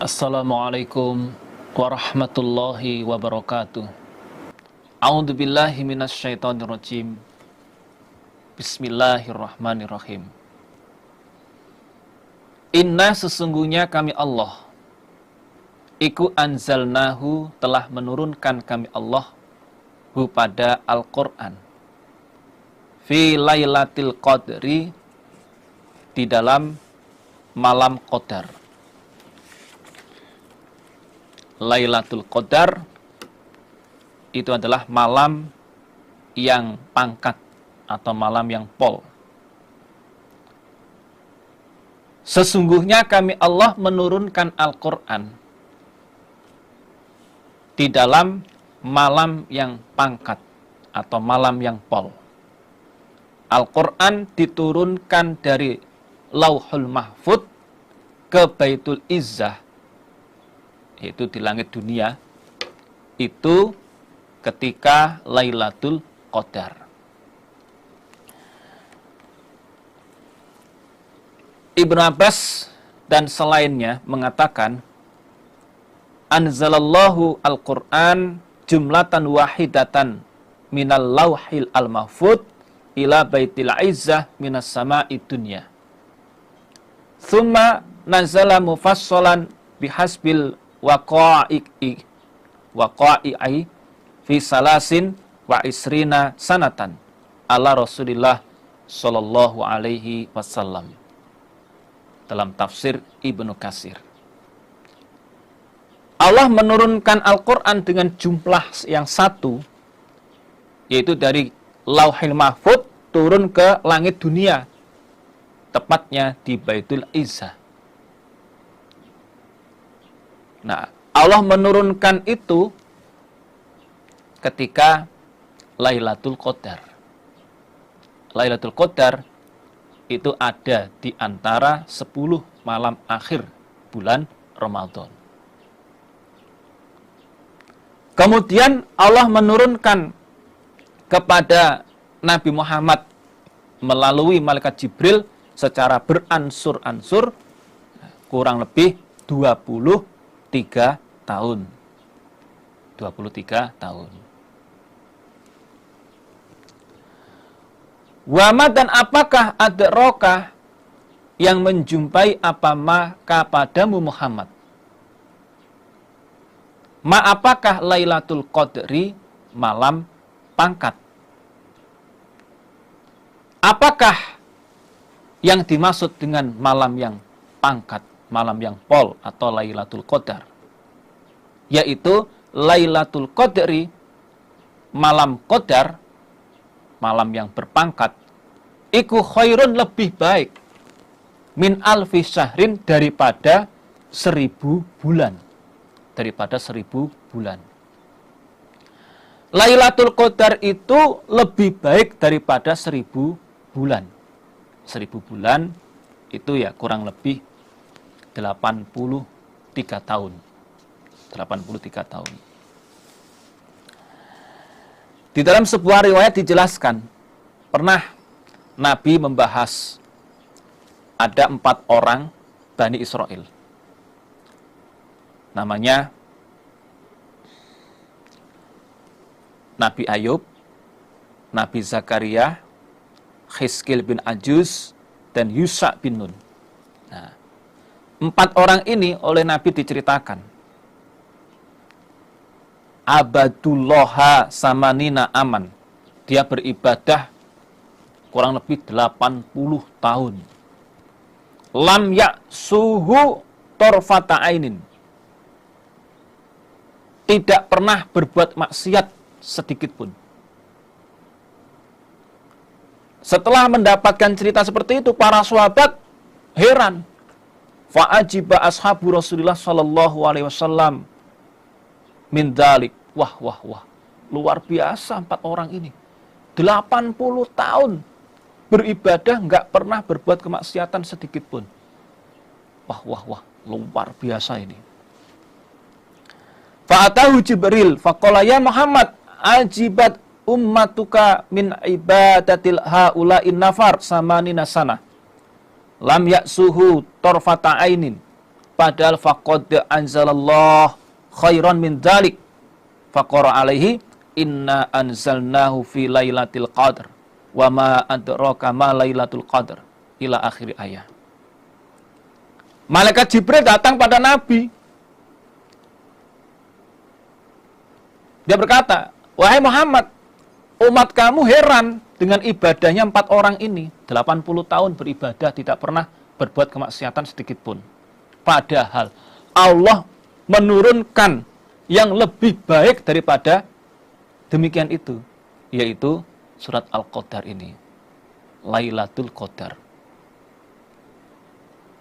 Assalamualaikum warahmatullahi wabarakatuh. A'udzu billahi minasyaitonir rajim. Bismillahirrahmanirrahim. Inna sesungguhnya kami Allah, iku anzalnahu telah menurunkan kami Allah hu pada Al-Qur'an. Fi lailatul qadri, di dalam malam qadar. Lailatul Qadar itu adalah malam yang pangkat atau malam yang pol. Sesungguhnya kami Allah menurunkan Al-Quran di dalam malam yang pangkat atau malam yang pol. Al-Quran diturunkan dari Lauhul Mahfuz ke Baitul Izzah, yaitu di langit dunia, itu ketika Lailatul Qadar. Ibnu Abbas dan selainnya mengatakan, anzalallahu al-Qur'an jumlatan wahidatan minal lauhil al-mahfud ila baitil izzah minas sama'i dunya. Thumma nazala mufassalan bihasbil waqa'i fi salasin wa isrina sanatan ala Rasulillah sallallahu alaihi wasallam, dalam tafsir Ibnu Katsir. Allah menurunkan Al-Quran dengan jumlah yang satu, yaitu dari Lauhil Mahfuz turun ke langit dunia, tepatnya di Baitul Izzah. Nah, Allah menurunkan itu ketika Lailatul Qadar. Lailatul Qadar itu ada di antara 10 malam akhir bulan Ramadan. Kemudian Allah menurunkan kepada Nabi Muhammad melalui malaikat Jibril secara beransur-ansur kurang lebih 23 tahun. 23 tahun. Wama dan apakah adraka yang menjumpai apa maka padamu Muhammad? Ma apakah Lailatul Qadri, malam pangkat? Apakah yang dimaksud dengan malam yang pangkat, malam yang pol atau Lailatul Qadar? Yaitu Lailatul Qadri, malam Qadar, malam yang berpangkat, iku khairun lebih baik min alfi syahrin daripada 1000 bulan. Daripada 1000 bulan. Lailatul Qadar itu lebih baik daripada 1000 bulan. 1000 bulan itu ya kurang lebih 83 tahun. 83 tahun. Di dalam sebuah riwayat dijelaskan, pernah Nabi membahas ada 4 orang Bani Israel. Namanya Nabi Ayub, Nabi Zakaria, Hizkil bin Ajuz, dan Yusha bin Nun. Nah, 4 orang ini oleh Nabi diceritakan, abadullaha samanina aman. Dia beribadah kurang lebih 80 tahun. Lam ya'suhu torfata ainin. Tidak pernah berbuat maksiat sedikit pun. Setelah mendapatkan cerita seperti itu, para sahabat heran. Fa'ajiba ashabu Rasulullah sallallahu alaihi wasallam min dzalik. Wah, luar biasa 4 orang ini. 80 tahun beribadah, nggak pernah berbuat kemaksiatan sedikit pun. Wah, luar biasa ini. Fa'atahu Jibril, faqala ya Muhammad, ajibat ummatuka min ibadatil haula'in nafar samanina sana. Lam ya'suhu torfata ainin. padahal faqad anzalallah khairan min dzalik faqara alaihi inna anzalnahu fi lailatul qadr wa ma adraka ma lailatul qadr ila akhir ayat. Malaikat Jibril datang pada Nabi. Dia berkata, "Wahai Muhammad, umat kamu heran dengan ibadahnya 4 orang ini. 80 tahun beribadah tidak pernah berbuat kemaksiatan sedikit pun. Padahal Allah menurunkan yang lebih baik daripada demikian itu, yaitu surat Al-Qadar ini. Lailatul Qadar.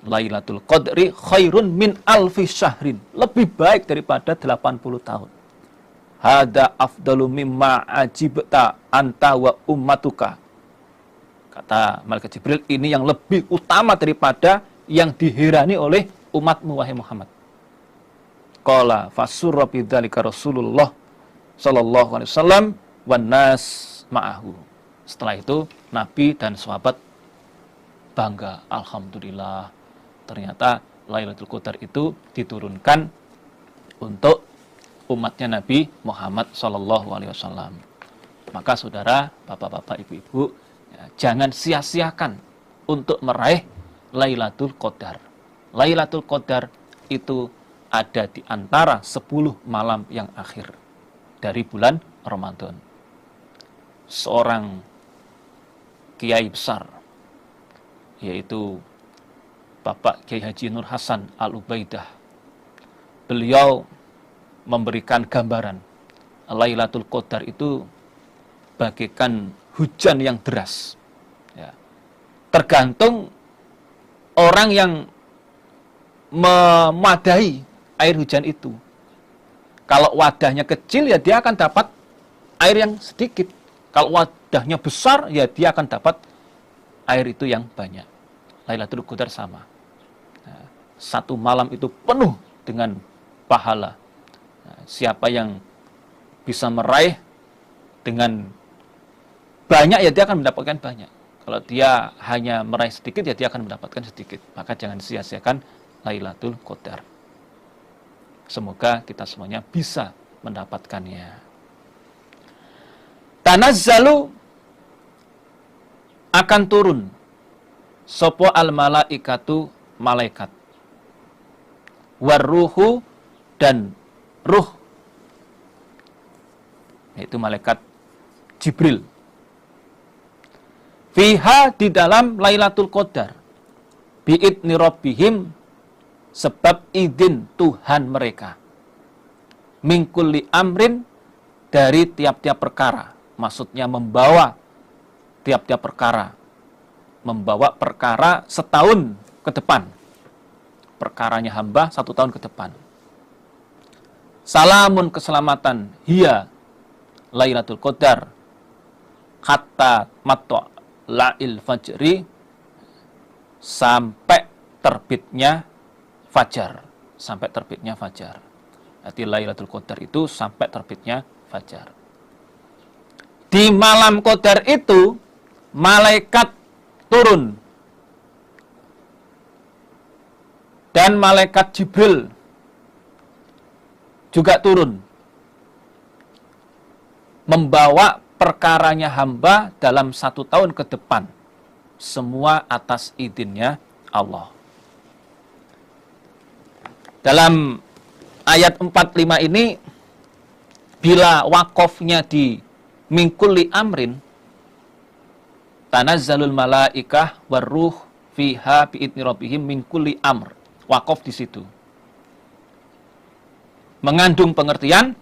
Lailatul Qadri khairun min alfi syahrin. Lebih baik daripada 80 tahun. Hada afdalu mimma ajibta anta wa ummatuka." Kata Malaikat Jibril, ini yang lebih utama daripada yang diherani oleh umatmu, wahai Muhammad. Qala fasurra bidzalika Rasulullah sallallahu alaihi wasallam wan nas ma'ahu. Setelah itu Nabi dan sahabat bangga, alhamdulillah, ternyata Lailatul Qadar itu diturunkan untuk umatnya Nabi Muhammad sallallahu alaihi wasallam. Maka saudara, bapak-bapak, ibu-ibu, ya, jangan sia-siakan untuk meraih Lailatul Qadar. Lailatul Qadar itu ada di antara 10 malam yang akhir dari bulan Ramadan. Seorang kiai besar, yaitu Bapak Kiai Haji Nur Hasan Al-Ubaidah, beliau memberikan gambaran Lailatul Qadar itu bagaikan hujan yang deras. Ya. Tergantung orang yang memadai air hujan itu. Kalau wadahnya kecil, ya dia akan dapat air yang sedikit. Kalau wadahnya besar, ya dia akan dapat air itu yang banyak. Lailatul Qadar sama. Nah, 1 malam itu penuh dengan pahala. Nah, siapa yang bisa meraih dengan banyak, ya dia akan mendapatkan banyak. Kalau dia hanya meraih sedikit, ya dia akan mendapatkan sedikit. Maka jangan sia-siakan Lailatul Qadar. Semoga kita semuanya bisa mendapatkannya. Tanazzalu, akan turun sopo al malaikatu, malaikat, warruhu, dan ruh, yaitu malaikat Jibril, fiha, di dalam Lailatul Qadar, bi'idni rabbihim, sebab izin Tuhan mereka, min kulli amrin, dari tiap-tiap perkara. Maksudnya membawa tiap-tiap perkara, membawa perkara setahun ke depan. Perkaranya hamba 1 tahun ke depan. Salamun, keselamatan, hiya, Lailatul Qadar, hatta matwa la'il fajri, sampai terbitnya fajar. Sampai terbitnya fajar. Jadi Lailatul Qadar itu sampai terbitnya fajar. Di malam Qadar itu malaikat turun, dan malaikat Jibril juga turun, membawa perkaranya hamba dalam 1 tahun ke depan, semua atas izinnya Allah. Dalam ayat 45 ini, bila wakofnya di min kulli amrin, tanazzalul malaikah warruh fiha bi'idni rabbihim min kulli amr. Wakof di situ mengandung pengertian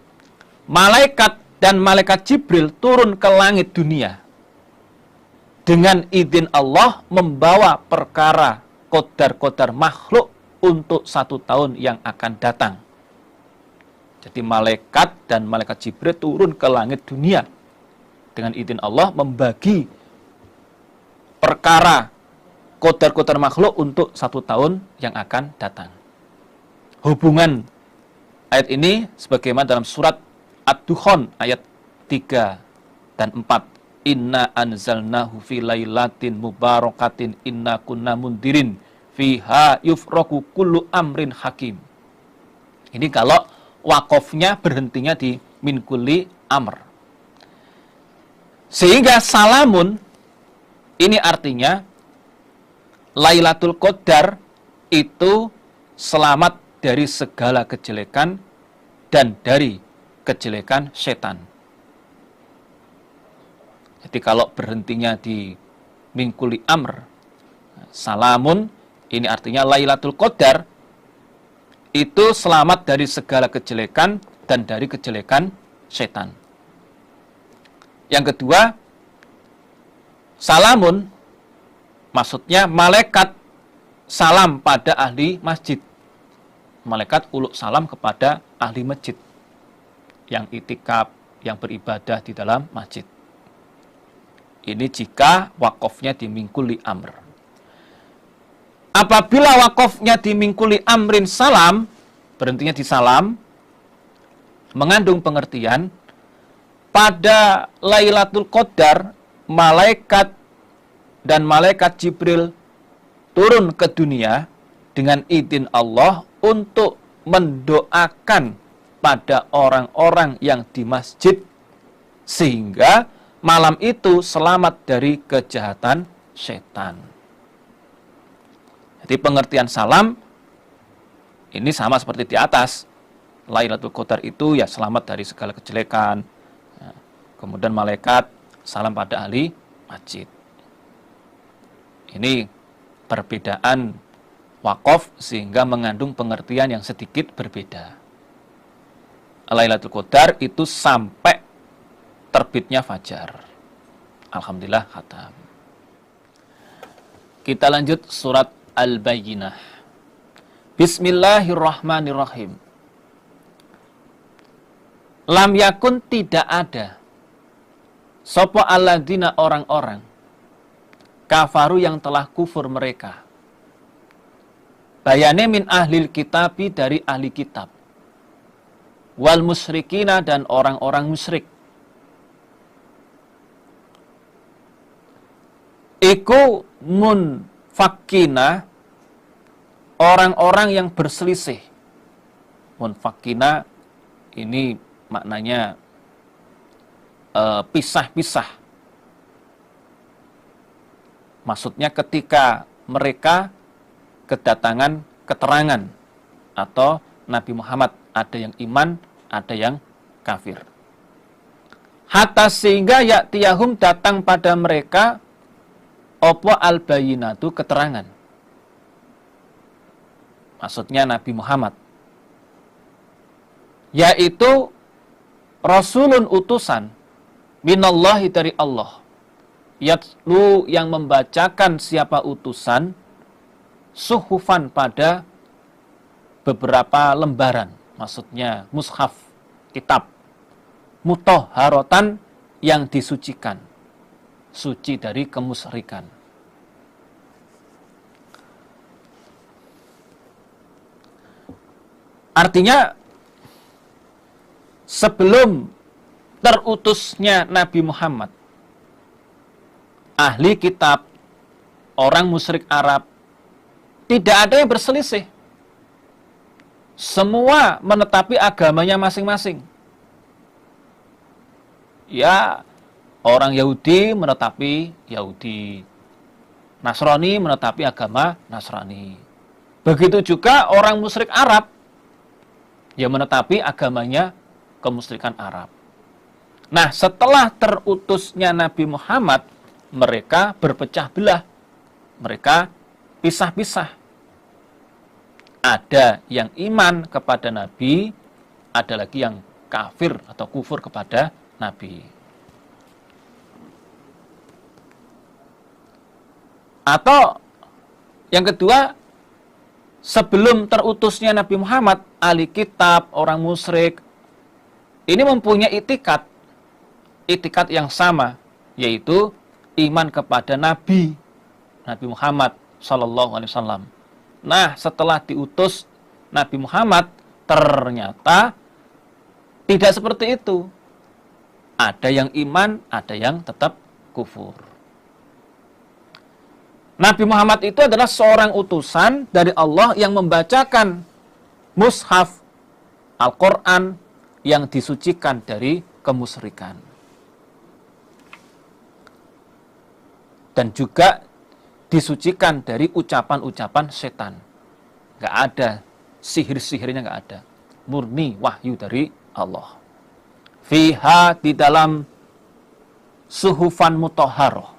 malaikat dan malaikat Jibril turun ke langit dunia dengan izin Allah, membawa perkara qadar-qadar makhluk untuk 1 tahun yang akan datang. Jadi malaikat dan malaikat Jibril turun ke langit dunia dengan izin Allah, membagi perkara qadar-qadar makhluk untuk 1 tahun yang akan datang. Hubungan ayat ini sebagaimana dalam surat Ad-Dukhan ayat 3 dan 4. Inna anzalnahu fi lailatin mubarakatin inna kunna mundirin fiha yufraku kullu amrin hakim. Ini kalau wakofnya berhentinya di min kulli amr. Sehingga salamun ini artinya Lailatul Qadar itu selamat dari segala kejelekan dan dari kejelekan setan. Jadi kalau berhentinya di min kulli amr, salamun ini artinya Lailatul Qadar itu selamat dari segala kejelekan dan dari kejelekan setan. Yang kedua, salamun maksudnya malaikat salam pada ahli masjid. Malaikat uluk salam kepada ahli masjid yang itikaf, yang beribadah di dalam masjid. Ini jika wakofnya di min kulli amr. Apabila wakofnya di min kulli amrin salam, berhentinya di salam, mengandung pengertian, pada Lailatul Qadar, malaikat dan malaikat Jibril turun ke dunia dengan izin Allah untuk mendoakan pada orang-orang yang di masjid, sehingga malam itu selamat dari kejahatan setan. Jadi pengertian salam ini sama seperti di atas. Lailatul Qadar itu ya selamat dari segala kejelekan. Kemudian malaikat salam pada ahli masjid. Ini perbedaan wakaf sehingga mengandung pengertian yang sedikit berbeda. Lailatul Qadar itu sampai terbitnya fajar. Alhamdulillah khatam. Kita lanjut surat Al-Bayyinah. Bismillahirrahmanirrahim. Lam yakun tidak ada sopo alladzina orang-orang kafaru yang telah kufur mereka. Bayane min ahlil kitabi dari ahli kitab. Wal musyrikina dan orang-orang musyrik. Iku munfakina orang-orang yang berselisih. Munfakina ini maknanya pisah-pisah. Maksudnya ketika mereka kedatangan keterangan atau Nabi Muhammad, ada yang iman, ada yang kafir. Hatta sehingga ya'tiyahum datang pada mereka opo al-bayyinatu keterangan. Maksudnya Nabi Muhammad, yaitu Rasulun utusan minallahi dari Allah, yatlu yang membacakan siapa utusan suhufan pada beberapa lembaran, maksudnya mushaf, kitab, mutahharatan yang disucikan, suci dari kemusyrikan. Artinya sebelum terutusnya Nabi Muhammad, ahli kitab, orang musyrik Arab, tidak ada yang berselisih. Semua menetapi agamanya masing-masing. Ya, orang Yahudi menetapi Yahudi, Nasrani menetapi agama Nasrani. Begitu juga orang musyrik Arab, ya menetapi agamanya kemusyrikan Arab. Nah, setelah terutusnya Nabi Muhammad, mereka berpecah belah. Mereka pisah-pisah. Ada yang iman kepada Nabi, ada lagi yang kafir atau kufur kepada Nabi. Atau yang kedua, sebelum terutusnya Nabi Muhammad, ahli kitab, orang musyrik, ini mempunyai itikat yang sama, yaitu iman kepada Nabi Muhammad Sallallahu Alaihi Wasallam. Nah, setelah diutus Nabi Muhammad, ternyata tidak seperti itu. Ada yang iman, ada yang tetap kufur. Nabi Muhammad itu adalah seorang utusan dari Allah yang membacakan mushaf Al-Quran yang disucikan dari kemusyrikan. Dan juga disucikan dari ucapan-ucapan setan. Nggak ada sihir-sihirnya, nggak ada. Murni wahyu dari Allah. Fiha, di dalam suhufan mutahharah.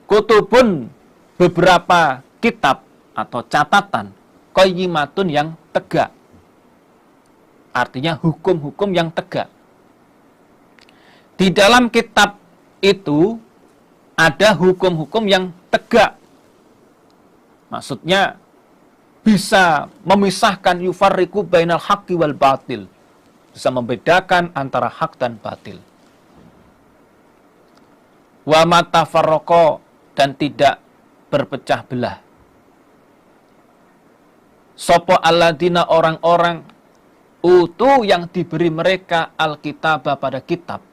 Kutubun, beberapa kitab atau catatan, qayyimatun, yang tegak. Artinya hukum-hukum yang tegak. Di dalam kitab itu ada hukum-hukum yang tegak. Maksudnya bisa memisahkan, yufarriqu bainal haqqi wal batil. Bisa membedakan antara hak dan batil. Wa matafarraqa, dan tidak berpecah belah. Sopo alladina, orang-orang utu yang diberi mereka alkitabah pada kitab.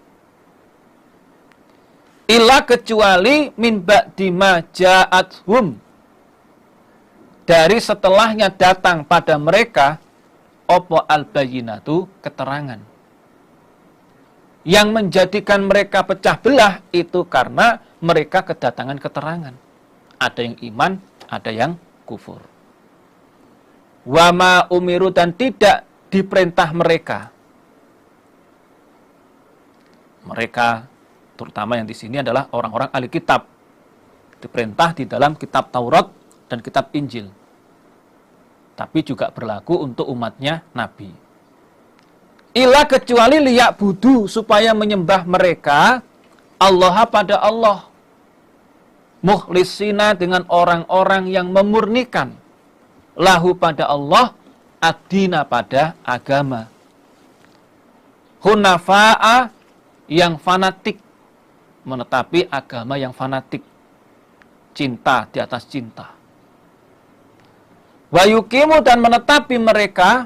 Illa, kecuali min ba'di ma ja'athum, dari setelahnya datang pada mereka opo al-bayyinatu, keterangan. Yang menjadikan mereka pecah belah itu karena mereka kedatangan keterangan. Ada yang iman, ada yang kufur. Wa ma umiru, dan tidak diperintah mereka. Mereka, terutama yang di sini adalah orang-orang ahli kitab. Diperintah di dalam kitab Taurat dan kitab Injil. Tapi juga berlaku untuk umatnya Nabi. Ila, kecuali liyak budu, supaya menyembah mereka Allah, pada Allah. Mukhlisina, dengan orang-orang yang memurnikan. Lahu, pada Allah. Ad-dina, pada agama. Hunafa'a, yang fanatik. Menetapi agama yang fanatik. Cinta di atas cinta. Wa yuqimu, dan menetapi mereka,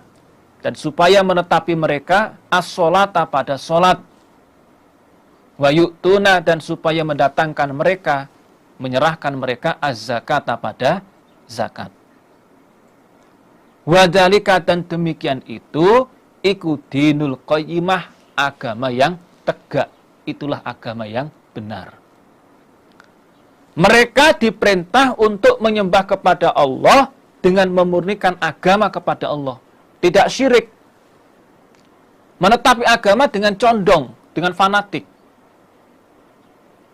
dan supaya menetapi mereka as-sholata, pada sholat. Wa yu'tuna, dan supaya mendatangkan mereka, menyerahkan mereka az-zakata, pada zakat. Wa dzalika, dan demikian itu iku dinul qayyimah, agama yang tegak. Itulah agama yang benar. Mereka diperintah untuk menyembah kepada Allah dengan memurnikan agama kepada Allah. Tidak syirik. Menetapi agama dengan condong, dengan fanatik.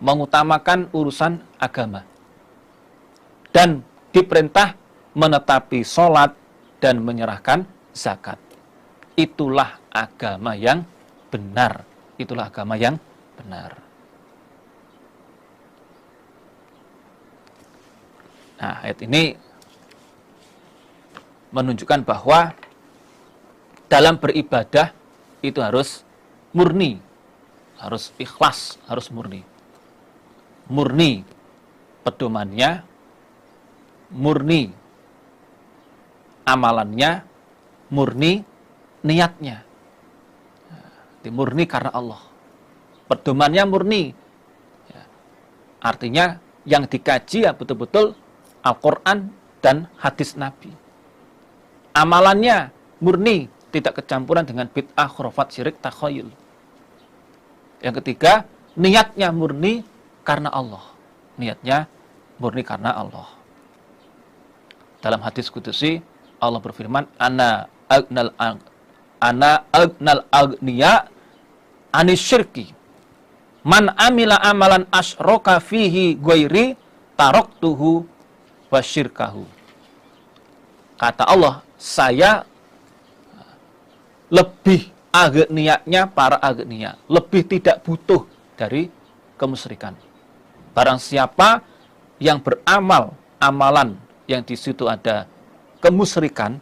Mengutamakan urusan agama. Dan diperintah menetapi sholat dan menyerahkan zakat. Itulah agama yang benar. Itulah agama yang benar. Nah, ayat ini menunjukkan bahwa dalam beribadah itu harus murni, harus ikhlas, harus murni. Murni pedomannya, murni amalannya, murni niatnya. Murni karena Allah. Pedomannya murni. Artinya yang dikaji ya betul-betul Al-Quran dan hadis Nabi. Amalannya murni, tidak kecampuran dengan bid'ah, khurafat, syirik, takhayul. Yang ketiga, niatnya murni karena Allah. Niatnya murni karena Allah. Dalam hadis kudusi, Allah berfirman, Ana agnal agniya anis syirki. Man amila amalan asyraka fihi ghairi taraktuhu wasyirkahu. Kata Allah, saya lebih agnianya para agnia, lebih tidak butuh dari kemusyrikan. Barang siapa yang beramal amalan yang di situ ada kemusyrikan,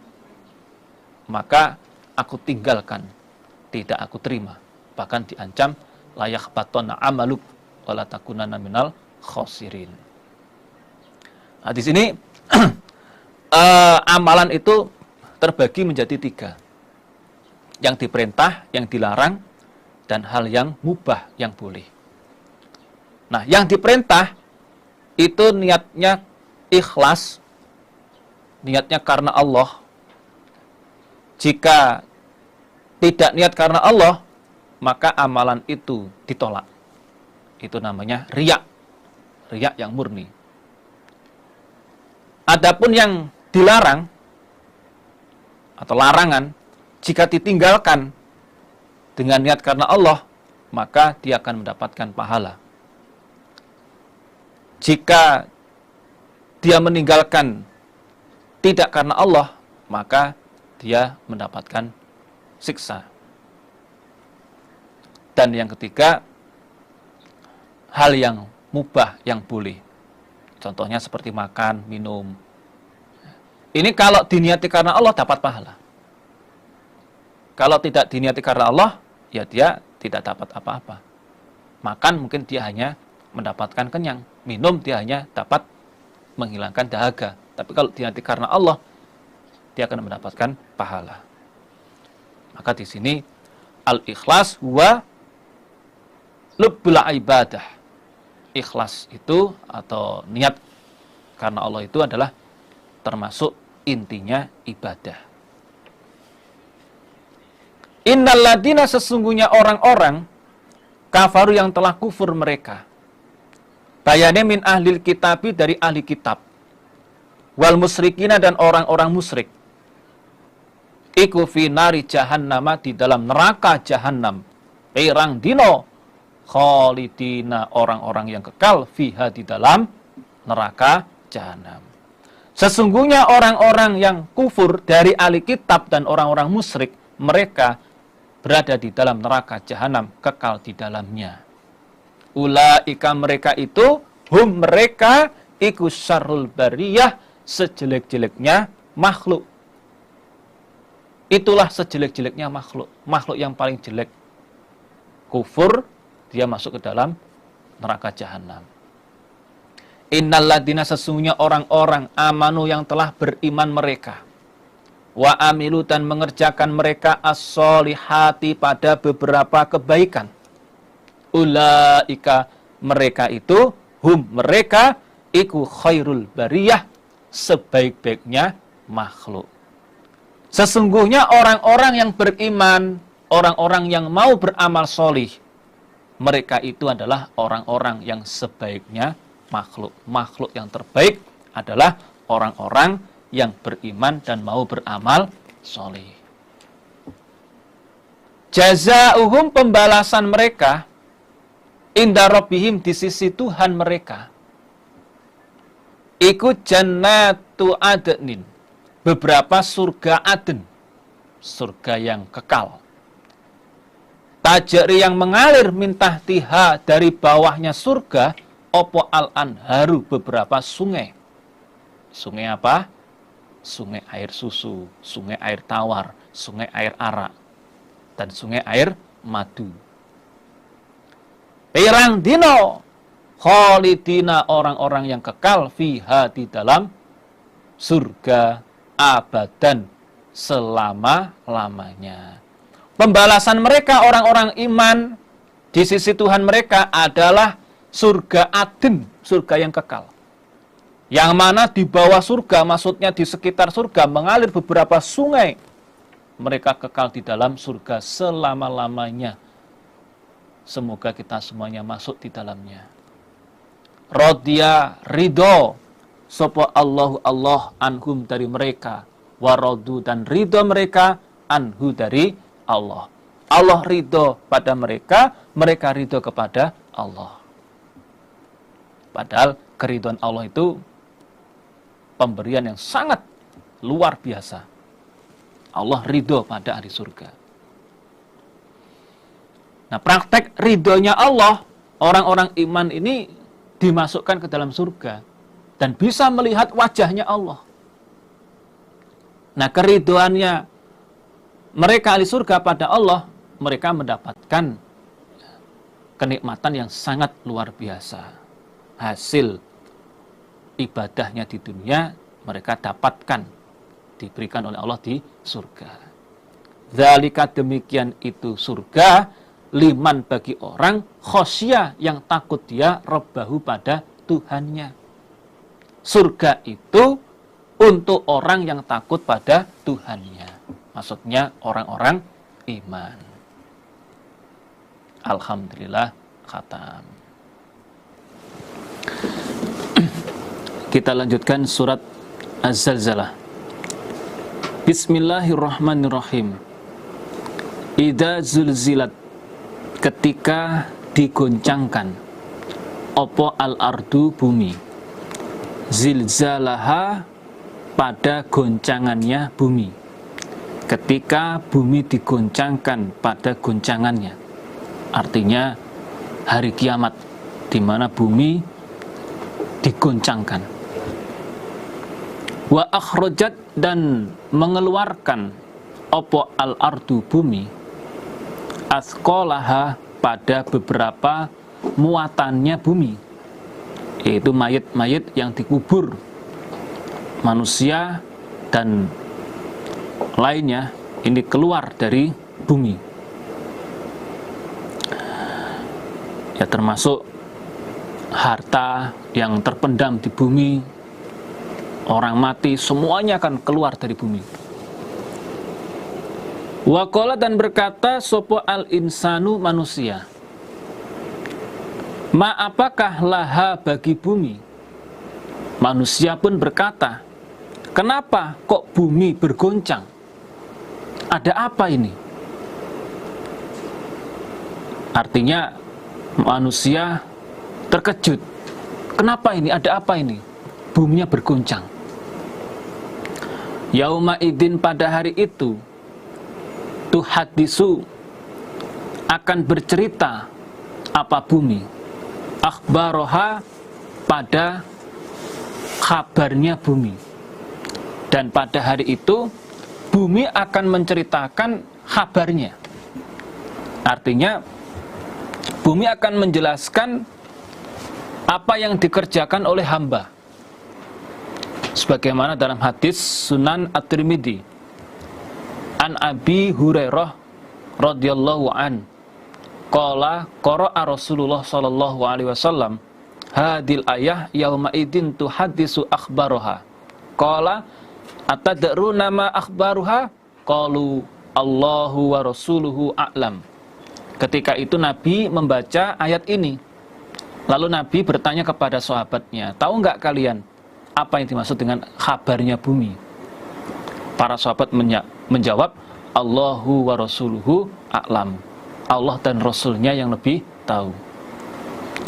maka aku tinggalkan, tidak aku terima. Bahkan diancam layak batona amaluk wala takunana minal khosirin. Nah, di sini amalan itu terbagi menjadi 3. Yang diperintah, yang dilarang, dan hal yang mubah, yang boleh. Nah, yang diperintah itu niatnya ikhlas, niatnya karena Allah. Jika tidak niat karena Allah, maka amalan itu ditolak. Itu namanya riya. Riya yang murni. Adapun yang dilarang atau larangan, jika ditinggalkan dengan niat karena Allah, maka dia akan mendapatkan pahala. Jika dia meninggalkan tidak karena Allah, maka dia mendapatkan siksa. Dan yang ketiga, hal yang mubah, yang boleh. Contohnya seperti makan, minum. Ini kalau diniati karena Allah dapat pahala. Kalau tidak diniati karena Allah, ya dia tidak dapat apa-apa. Makan mungkin dia hanya mendapatkan kenyang. Minum dia hanya dapat menghilangkan dahaga. Tapi kalau diniati karena Allah, dia akan mendapatkan pahala. Maka di sini al-ikhlas huwa lubbul ibadah. Ikhlas itu atau niat karena Allah itu adalah termasuk intinya ibadah. Innal ladina, sesungguhnya orang-orang kafaru yang telah kufur mereka. Bayane min ahlil kitabi, dari ahli kitab. Wal musyrikina, dan orang-orang musyrik. Iku fi nari jahannama, di dalam neraka jahannam. Pirang dino khalidina, orang-orang yang kekal fiha, di dalam neraka jahannam. Sesungguhnya orang-orang yang kufur dari ahli kitab dan orang-orang musyrik, mereka berada di dalam neraka jahanam, kekal di dalamnya. Ulaika, mereka itu, hum, mereka, iku syarrul bariyah, sejelek-jeleknya makhluk. Itulah sejelek-jeleknya makhluk. Makhluk yang paling jelek. Kufur, dia masuk ke dalam neraka jahanam. Innal ladina, sesungguhnya orang-orang amanu yang telah beriman mereka. Wa amilu, dan mengerjakan mereka as-solihati, pada beberapa kebaikan. Ulaika, mereka itu, hum, mereka, iku khairul bariyah, sebaik-baiknya makhluk. Sesungguhnya orang-orang yang beriman, orang-orang yang mau beramal solih, mereka itu adalah orang-orang yang sebaiknya makhluk. Makhluk yang terbaik adalah orang-orang yang beriman dan mau beramal solih. Jazauhum, pembalasan mereka, inda rabbihim, di sisi Tuhan mereka, iku jannatu adnin, beberapa surga Aden, surga yang kekal. Tajri, yang mengalir, mintah tiha, dari bawahnya surga, opo al-anharu, beberapa sungai. Sungai apa? Sungai air susu, sungai air tawar, sungai air arak, dan sungai air madu. Pirang dino khalidina, orang-orang yang kekal fiha, di dalam surga, abadan, selama-lamanya. Pembalasan mereka, orang-orang iman, di sisi Tuhan mereka adalah surga Aden, surga yang kekal. Yang mana di bawah surga, maksudnya di sekitar surga, mengalir beberapa sungai. Mereka kekal di dalam surga selama-lamanya. Semoga kita semuanya masuk di dalamnya. Radhiya, ridho, sapa Allahu, Allah, anhum, dari mereka. Waradu, dan ridho mereka, anhu, dari Allah. Allah ridho pada mereka, mereka ridho kepada Allah. Padahal keridhaan Allah itu pemberian yang sangat luar biasa. Allah ridho pada ahli surga. Nah, praktek ridhonya Allah, orang-orang iman ini dimasukkan ke dalam surga dan bisa melihat wajahnya Allah. Nah, keridhoannya mereka ahli surga pada Allah, mereka mendapatkan kenikmatan yang sangat luar biasa. Hasil ibadahnya di dunia mereka dapatkan, diberikan oleh Allah di surga. Dzalika, demikian itu surga, liman, bagi orang khosyah, yang takut dia rabbahu, pada Tuhannya. surga itu untuk orang yang takut pada Tuhannya. Maksudnya orang-orang iman. Alhamdulillah khatam. Kita lanjutkan surat Az-Zalzalah. Bismillahirrahmanirrahim. Idza zulzilat, ketika digoncangkan opo al-ardu, bumi, zilzalaha, pada goncangannya bumi, ketika bumi digoncangkan pada goncangannya, artinya hari kiamat di mana bumi digoncangkan. Wa akhrajat, dan mengeluarkan opo al-ardu, bumi, asqalaha, pada beberapa muatannya bumi, yaitu mayit-mayit yang dikubur, manusia dan lainnya, ini keluar dari bumi. Ya, termasuk harta yang terpendam di bumi, orang mati, semuanya akan keluar dari bumi. Waqala, dan berkata sopo al-insanu, manusia, ma, apakah laha, bagi bumi. Manusia pun berkata, kenapa kok bumi bergoncang? Ada apa ini? Artinya manusia terkejut. Kenapa ini? Ada apa ini? Buminya bergoncang. Yauma idin, pada hari itu, tuhadisu, akan bercerita apa bumi, akhbaroha, pada kabarnya bumi. Dan pada hari itu bumi akan menceritakan kabarnya. Artinya bumi akan menjelaskan apa yang dikerjakan oleh hamba, sebagaimana dalam hadis Sunan At-Tirmidzi an Abi Hurairah radhiyallahu an qala qara'a Rasulullah sallallahu alaihi wasallam hadil ayah yauma idin tuhaddisu akhbaroha qala atadruna ma akhbaruha qalu Allahu wa rasuluhu a'lam. Ketika itu Nabi membaca ayat ini, lalu Nabi bertanya kepada sahabatnya, tahu nggak kalian apa yang dimaksud dengan kabarnya bumi? Para sahabat menjawab, Allahu wa rasuluhu a'lam. Allah dan Rasulnya yang lebih tahu.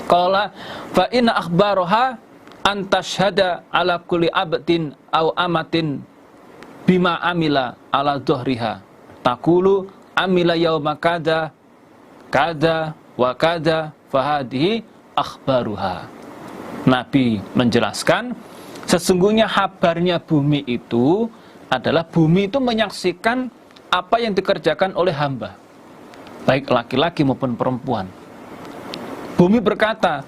Qala fa inna akhbaroha antashhada ala kulli abdin aw amatin bima amila ala dhuhriha taqulu amila yauma kada kada wa kada fahadihi akhbaruha. Nabi menjelaskan, sesungguhnya kabarnya bumi itu adalah bumi itu menyaksikan apa yang dikerjakan oleh hamba, baik laki-laki maupun perempuan. Bumi berkata,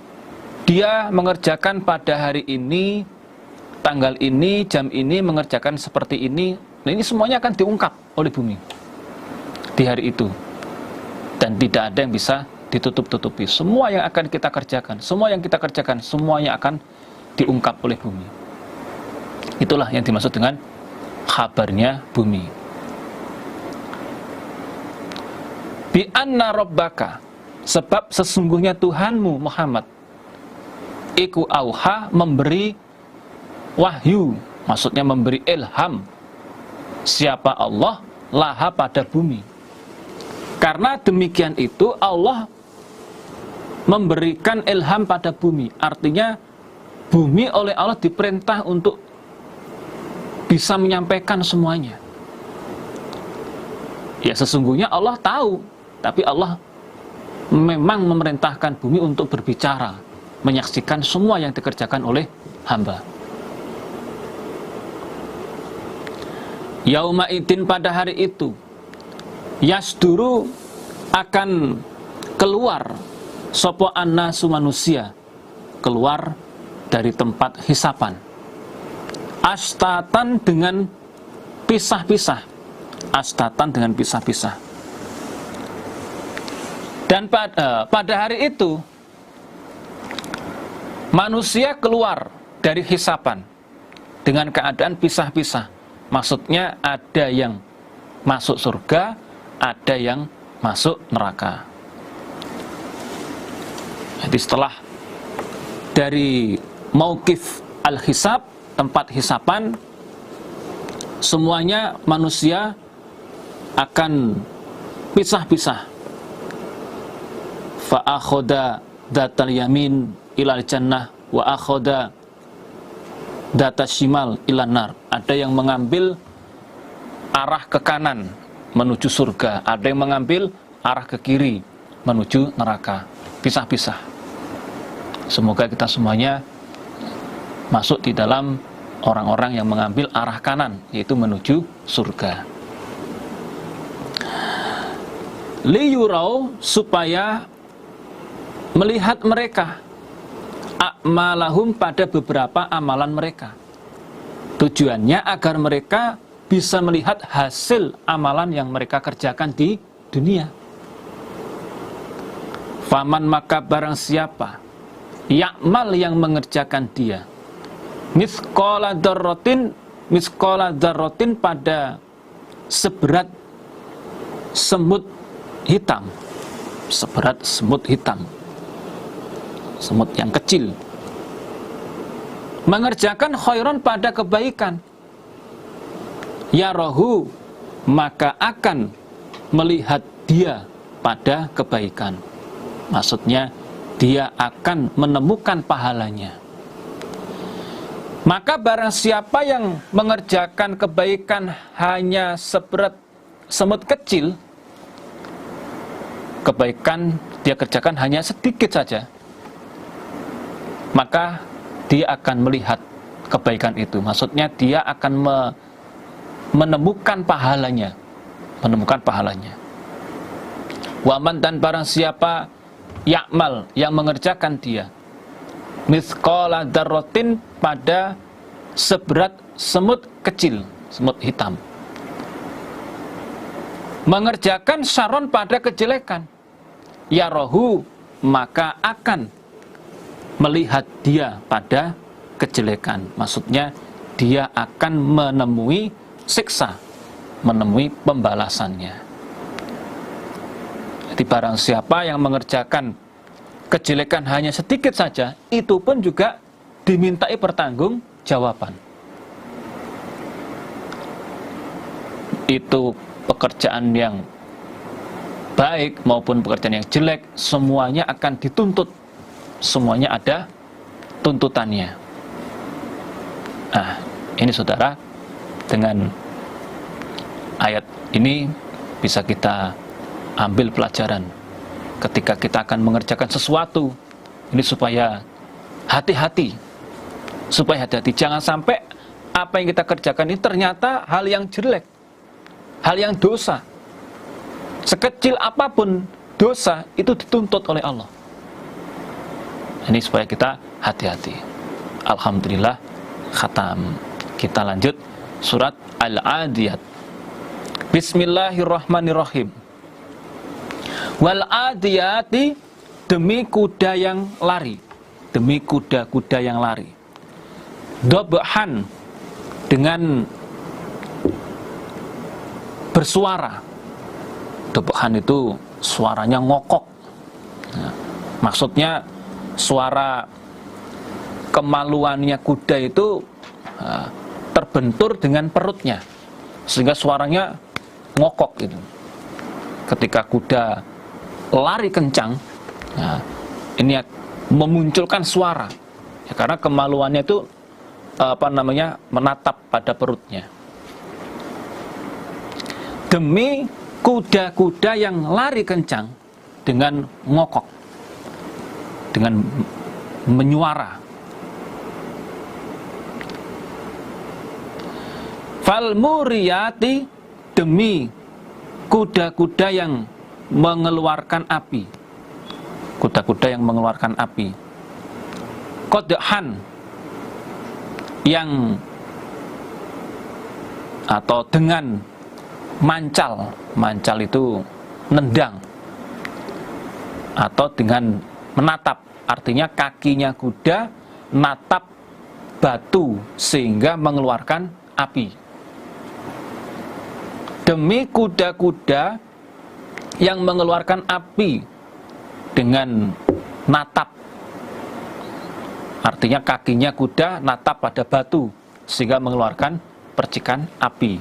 dia mengerjakan pada hari ini, tanggal ini, jam ini, mengerjakan seperti ini. Nah, ini semuanya akan diungkap oleh bumi di hari itu. Dan tidak ada yang bisa ditutup-tutupi. Semua yang akan kita kerjakan, semua yang kita kerjakan, semuanya akan diungkap oleh bumi. Itulah yang dimaksud dengan kabarnya bumi. Bi anna rabbaka, sebab sesungguhnya Tuhanmu Muhammad, iku auha, memberi wahyu, maksudnya memberi ilham, siapa Allah, laha, pada bumi. Karena demikian itu Allah memberikan ilham pada bumi. Artinya bumi oleh Allah diperintah untuk bisa menyampaikan semuanya. Ya, sesungguhnya Allah tahu, tapi Allah memang memerintahkan bumi untuk berbicara, menyaksikan semua yang dikerjakan oleh hamba. Yauma idin, pada hari itu, yasduru, akan keluar sopo annasu, manusia, keluar dari tempat hisapan, astatan, dengan pisah-pisah, astatan, dengan pisah-pisah. Dan pada hari itu manusia keluar dari hisapan dengan keadaan pisah-pisah. Maksudnya ada yang masuk surga, ada yang masuk neraka. Jadi setelah dari mauqif al-hisab, tempat hisapan, semuanya manusia akan pisah-pisah. Fa akhoda datal yamin ilal jannah wa akhoda data shimal ilan nar. Ada yang mengambil arah ke kanan menuju surga, ada yang mengambil arah ke kiri menuju neraka. Pisah-pisah. Semoga kita semuanya masuk di dalam orang-orang yang mengambil arah kanan, yaitu menuju surga. Liyurau, supaya melihat mereka a'malahum, pada beberapa amalan mereka. Tujuannya agar mereka bisa melihat hasil amalan yang mereka kerjakan di dunia. Faman, maka barang siapa ya'mal, yang mengerjakan dia misqala dzarratin pada seberat semut hitam, seberat semut hitam, semut yang kecil, mengerjakan khairan, pada kebaikan, yarahu, maka akan melihat dia pada kebaikan. Maksudnya dia akan menemukan pahalanya. Maka barang siapa yang mengerjakan kebaikan hanya seberat semut kecil, kebaikan dia kerjakan hanya sedikit saja, maka dia akan melihat kebaikan itu. Maksudnya dia akan menemukan pahalanya, menemukan pahalanya. Waman, dan barang siapa ya'mal, yang mengerjakan dia mithqala dzarratin, pada seberat semut kecil, semut hitam, mengerjakan syarron, pada kejelekan, yarahu, maka akan melihat dia pada kejelekan. Maksudnya dia akan menemui siksa, menemui pembalasannya. Jadi barang siapa yang mengerjakan kejelekan hanya sedikit saja, itu pun juga dimintai pertanggungjawaban. Itu pekerjaan yang baik maupun pekerjaan yang jelek, semuanya akan dituntut. Semuanya ada tuntutannya. Nah, ini saudara, dengan ayat ini bisa kita ambil pelajaran ketika kita akan mengerjakan sesuatu ini, supaya hati-hati, jangan sampai apa yang kita kerjakan ini ternyata hal yang jelek, hal yang dosa. Sekecil apapun dosa itu dituntut oleh Allah. Ini supaya kita hati-hati. Alhamdulillah, khatam. Kita lanjut surat Al-Adiyat. Bismillahirrahmanirrahim. Wal adiyati, demi kuda yang lari, demi kuda-kuda yang lari. Dobhan, dengan bersuara. Dobhan itu suaranya ngokok. Nah, maksudnya suara kemaluannya kuda itu terbentur dengan perutnya, sehingga suaranya ngokok gitu. Ketika kuda lari kencang, nah, ini memunculkan suara, ya, karena kemaluannya itu menatap pada perutnya. Demi kuda-kuda yang lari kencang dengan ngokok, dengan menyuara. Fal muriyati, demi kuda-kuda yang mengeluarkan api, kuda-kuda yang mengeluarkan api. Qodhan, yang atau dengan mancal, mancal itu nendang, atau dengan menatap, artinya kakinya kuda natap batu sehingga mengeluarkan api. Demi kuda-kuda yang mengeluarkan api dengan natap. Artinya kakinya kuda natap pada batu sehingga mengeluarkan percikan api.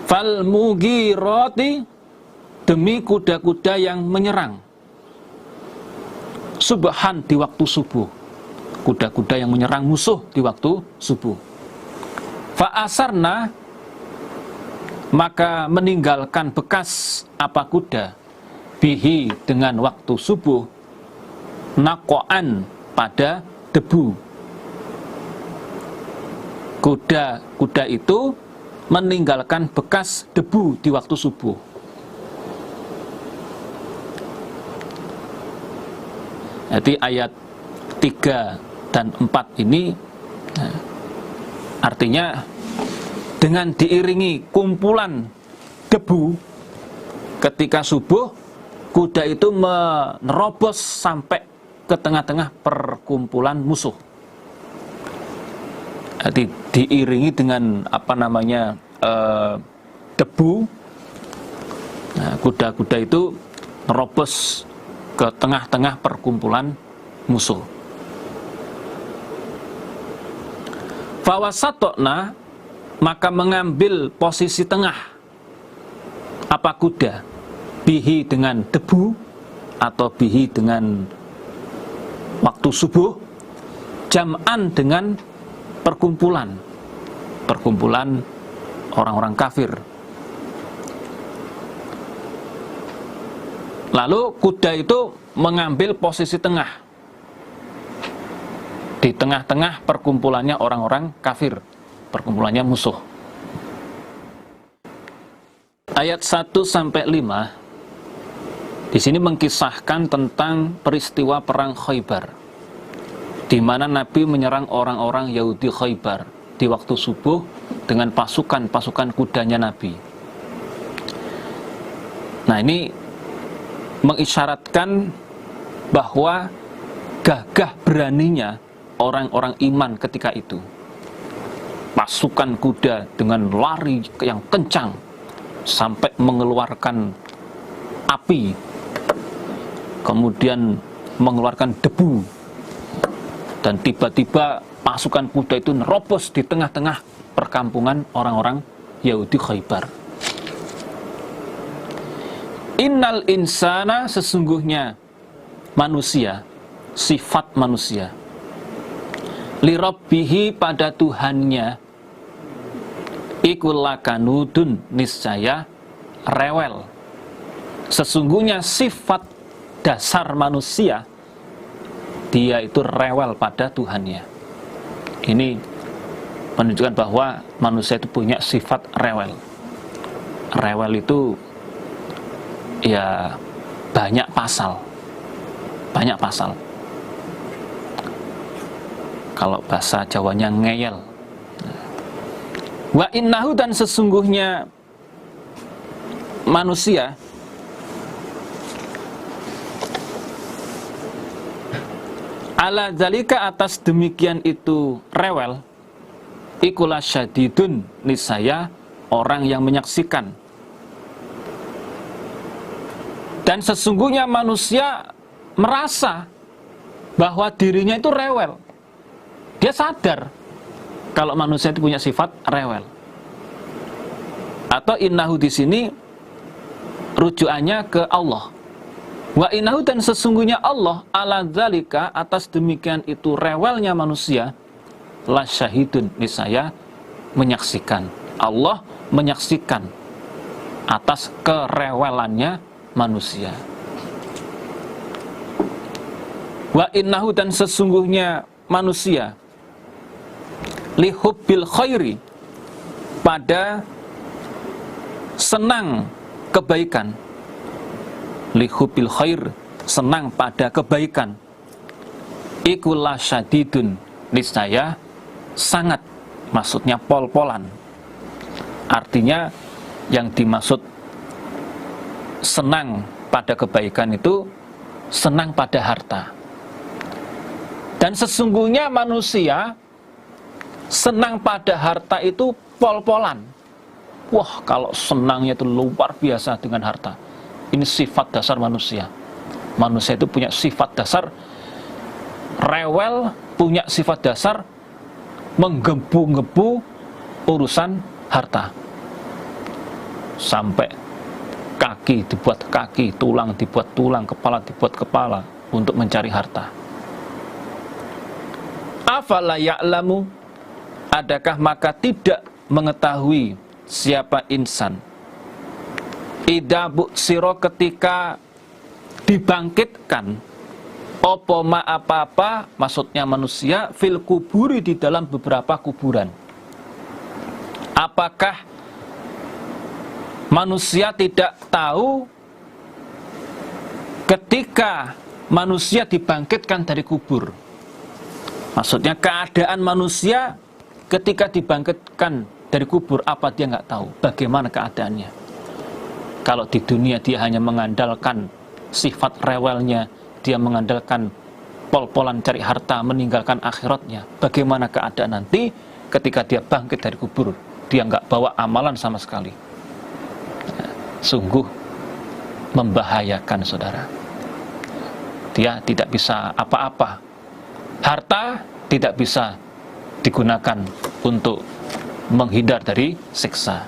Fal mughirati, demi kuda-kuda yang menyerang. Subhan, di waktu subuh. Kuda-kuda yang menyerang musuh di waktu subuh. Fa'asarna, maka meninggalkan bekas apa kuda, bihi, dengan waktu subuh, naqo'an, pada debu. Kuda-kuda itu meninggalkan bekas debu di waktu subuh. Jadi ayat 3 dan 4 ini artinya dengan diiringi kumpulan debu ketika subuh, kuda itu menerobos sampai ke tengah-tengah perkumpulan musuh. Jadi diiringi dengan debu. Nah, kuda-kuda itu nerobos ke tengah-tengah perkumpulan musuh. Fawasatokna, maka mengambil posisi tengah apa kuda, bihi, dengan debu, atau bihi, dengan waktu subuh, jam'an, dengan perkumpulan orang-orang kafir. Lalu kuda itu mengambil posisi tengah, di tengah-tengah perkumpulannya orang-orang kafir, perkumpulannya musuh. Ayat 1-5 di sini mengkisahkan tentang peristiwa perang Khaybar, di mana Nabi menyerang orang-orang Yahudi Khaybar di waktu subuh dengan pasukan-pasukan kudanya Nabi. Nah, ini mengisyaratkan bahwa gagah beraninya orang-orang iman ketika itu. Pasukan kuda dengan lari yang kencang sampai mengeluarkan api, kemudian mengeluarkan debu, dan tiba-tiba pasukan kuda itu nerobos di tengah-tengah perkampungan orang-orang Yahudi Khaybar. Innal insana, sesungguhnya manusia, sifat manusia, lirabbihi, pada Tuhannya, ikul lakanudun, niscaya rewel. Sesungguhnya sifat dasar manusia, dia itu rewel pada Tuhannya. Ini menunjukkan bahwa manusia itu punya sifat rewel. Rewel itu ya banyak pasal. Kalau bahasa Jawanya ngeyel. Wa innahu, dan sesungguhnya manusia ala dzalika, atas demikian itu rewel, ikulah syadidun, niscaya orang yang menyaksikan. Dan sesungguhnya manusia merasa bahwa dirinya itu rewel. Dia sadar kalau manusia itu punya sifat rewel. Atau innahu di sini rujukannya ke Allah. Wa innahu, dan sesungguhnya Allah, ala dzalika, atas demikian itu rewelnya manusia, la syahidun, niscaya menyaksikan. Allah menyaksikan atas kerewelannya manusia. Wa innahu, dan sesungguhnya manusia, lihubbil khairi, pada senang kebaikan. Lihubbil khair, senang pada kebaikan. Ikulah syadidun, niscaya sangat, maksudnya pol-polan. Artinya yang dimaksud senang pada kebaikan itu senang pada harta. Dan sesungguhnya manusia senang pada harta itu pol-polan. Wah, kalau senangnya itu luar biasa dengan harta. Ini sifat dasar manusia. Manusia itu punya sifat dasar rewel, punya sifat dasar menggebu-gebu urusan harta. Sampai kaki dibuat kaki, tulang dibuat tulang, kepala dibuat kepala untuk mencari harta. Afala ya'lamu, adakah maka tidak mengetahui siapa insan idza bu'siro, ketika dibangkitkan opo ma apa-apa, maksudnya manusia, fil kuburi, di dalam beberapa kuburan. Apakah manusia tidak tahu ketika manusia dibangkitkan dari kubur? Maksudnya keadaan manusia ketika dibangkitkan dari kubur, apa dia nggak tahu? Bagaimana keadaannya? Kalau di dunia dia hanya mengandalkan sifat rewelnya, dia mengandalkan pol-polan cari harta, meninggalkan akhiratnya. Bagaimana keadaan nanti ketika dia bangkit dari kubur? Dia nggak bawa amalan sama sekali. Sungguh membahayakan, saudara. Dia tidak bisa apa-apa. Harta tidak bisa digunakan untuk menghindar dari siksa.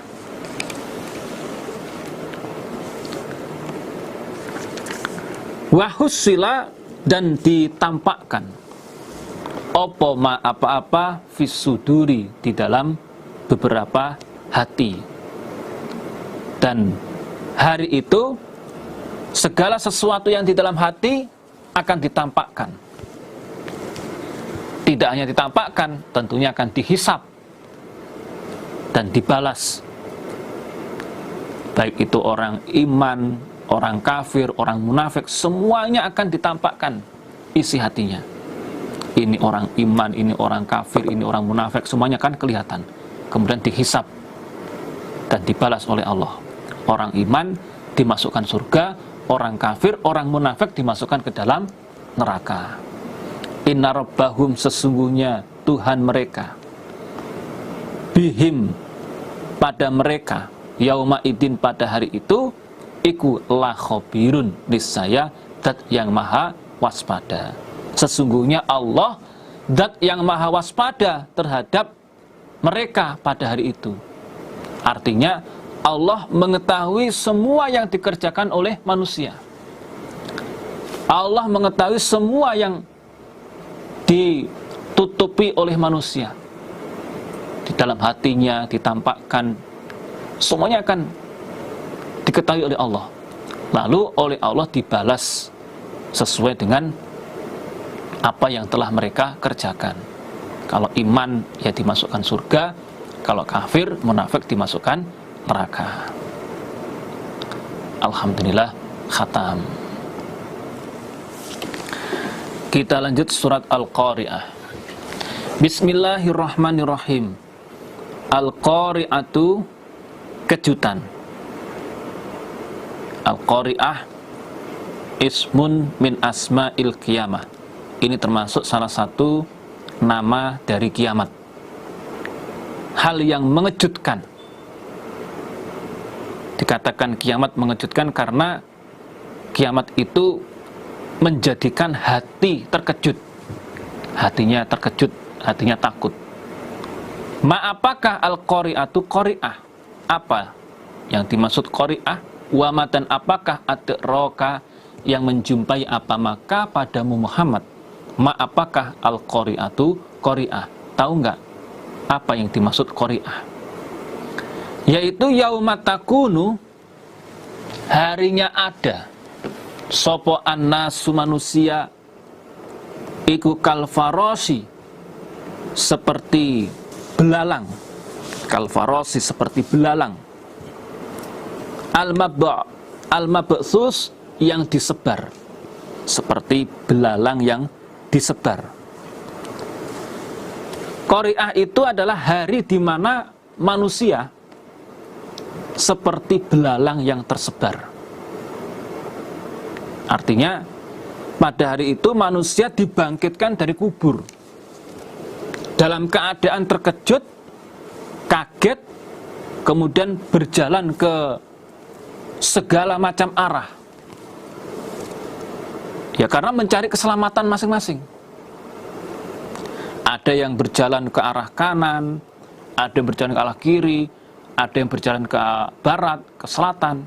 Wahussila, dan ditampakkan opo ma apa-apa fisuduri, di dalam beberapa hati. Dan hari itu segala sesuatu yang di dalam hati akan ditampakkan. Tidak hanya ditampakkan, tentunya akan dihisap dan dibalas. Baik itu orang iman, orang kafir, orang munafik, semuanya akan ditampakkan isi hatinya. Ini orang iman, ini orang kafir, ini orang munafik, semuanya akan kelihatan. Kemudian dihisap dan dibalas oleh Allah. Orang iman dimasukkan surga, orang kafir, orang munafik dimasukkan ke dalam neraka. Inna rabbahum, sesungguhnya Tuhan mereka, bihim, pada mereka, yauma idin, pada hari itu, iku la khobirun, niscaya dat yang maha waspada. Sesungguhnya Allah dat yang maha waspada terhadap mereka pada hari itu. Artinya Allah mengetahui semua yang dikerjakan oleh manusia. Allah mengetahui semua yang ditutupi oleh manusia. Di dalam hatinya ditampakkan, semuanya akan diketahui oleh Allah. Lalu oleh Allah dibalas sesuai dengan apa yang telah mereka kerjakan. Kalau iman, ya dimasukkan surga. Kalau kafir, munafik, dimasukkan neraka. Alhamdulillah, khatam. Kita lanjut surat Al-Qari'ah. Bismillahirrahmanirrahim. Al-Qari'atu, kejutan. Al-Qari'ah ismun min asma'il qiyamah. Ini termasuk salah satu nama dari kiamat. Hal yang mengejutkan. Dikatakan kiamat mengejutkan karena kiamat itu menjadikan hati terkejut. Hatinya terkejut, hatinya takut. Apakah al-qari'atu, qari'ah? Apa yang dimaksud qari'ah? Wa ma, dan apakah adraka, yang menjumpai apa maka padamu Muhammad? Apakah al-qari'atu, qari'ah? Tahu enggak apa yang dimaksud qari'ah? Yaitu yauma takunu, harinya ada sopo annasu, manusia, iku kalfarosi, seperti belalang. Kalfarosi, seperti belalang. Al-mab'sus, yang disebar, seperti belalang yang disebar. Qari'ah itu adalah hari di mana manusia seperti belalang yang tersebar. Artinya pada hari itu manusia dibangkitkan dari kubur dalam keadaan terkejut, kaget, kemudian berjalan ke segala macam arah. Ya, karena mencari keselamatan masing-masing. Ada yang berjalan ke arah kanan, ada yang berjalan ke arah kiri, ada yang berjalan ke barat, ke selatan.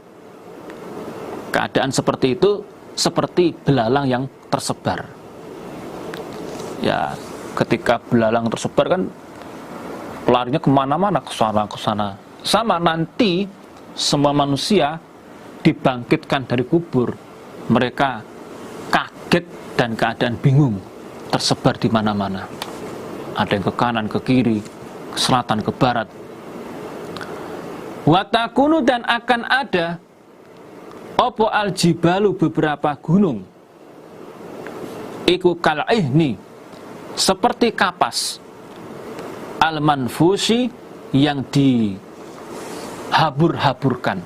Keadaan seperti itu seperti belalang yang tersebar. Ya, ketika belalang tersebar kan larinya kemana-mana, ke sana. Sama nanti semua manusia dibangkitkan dari kubur, mereka kaget dan keadaan bingung, tersebar di mana-mana. Ada yang ke kanan, ke kiri, ke selatan, ke barat. Watakunu, dan akan ada opo aljibalu, beberapa gunung, iku kal'ihni, seperti kapas, al-manfusi, yang dihabur-haburkan,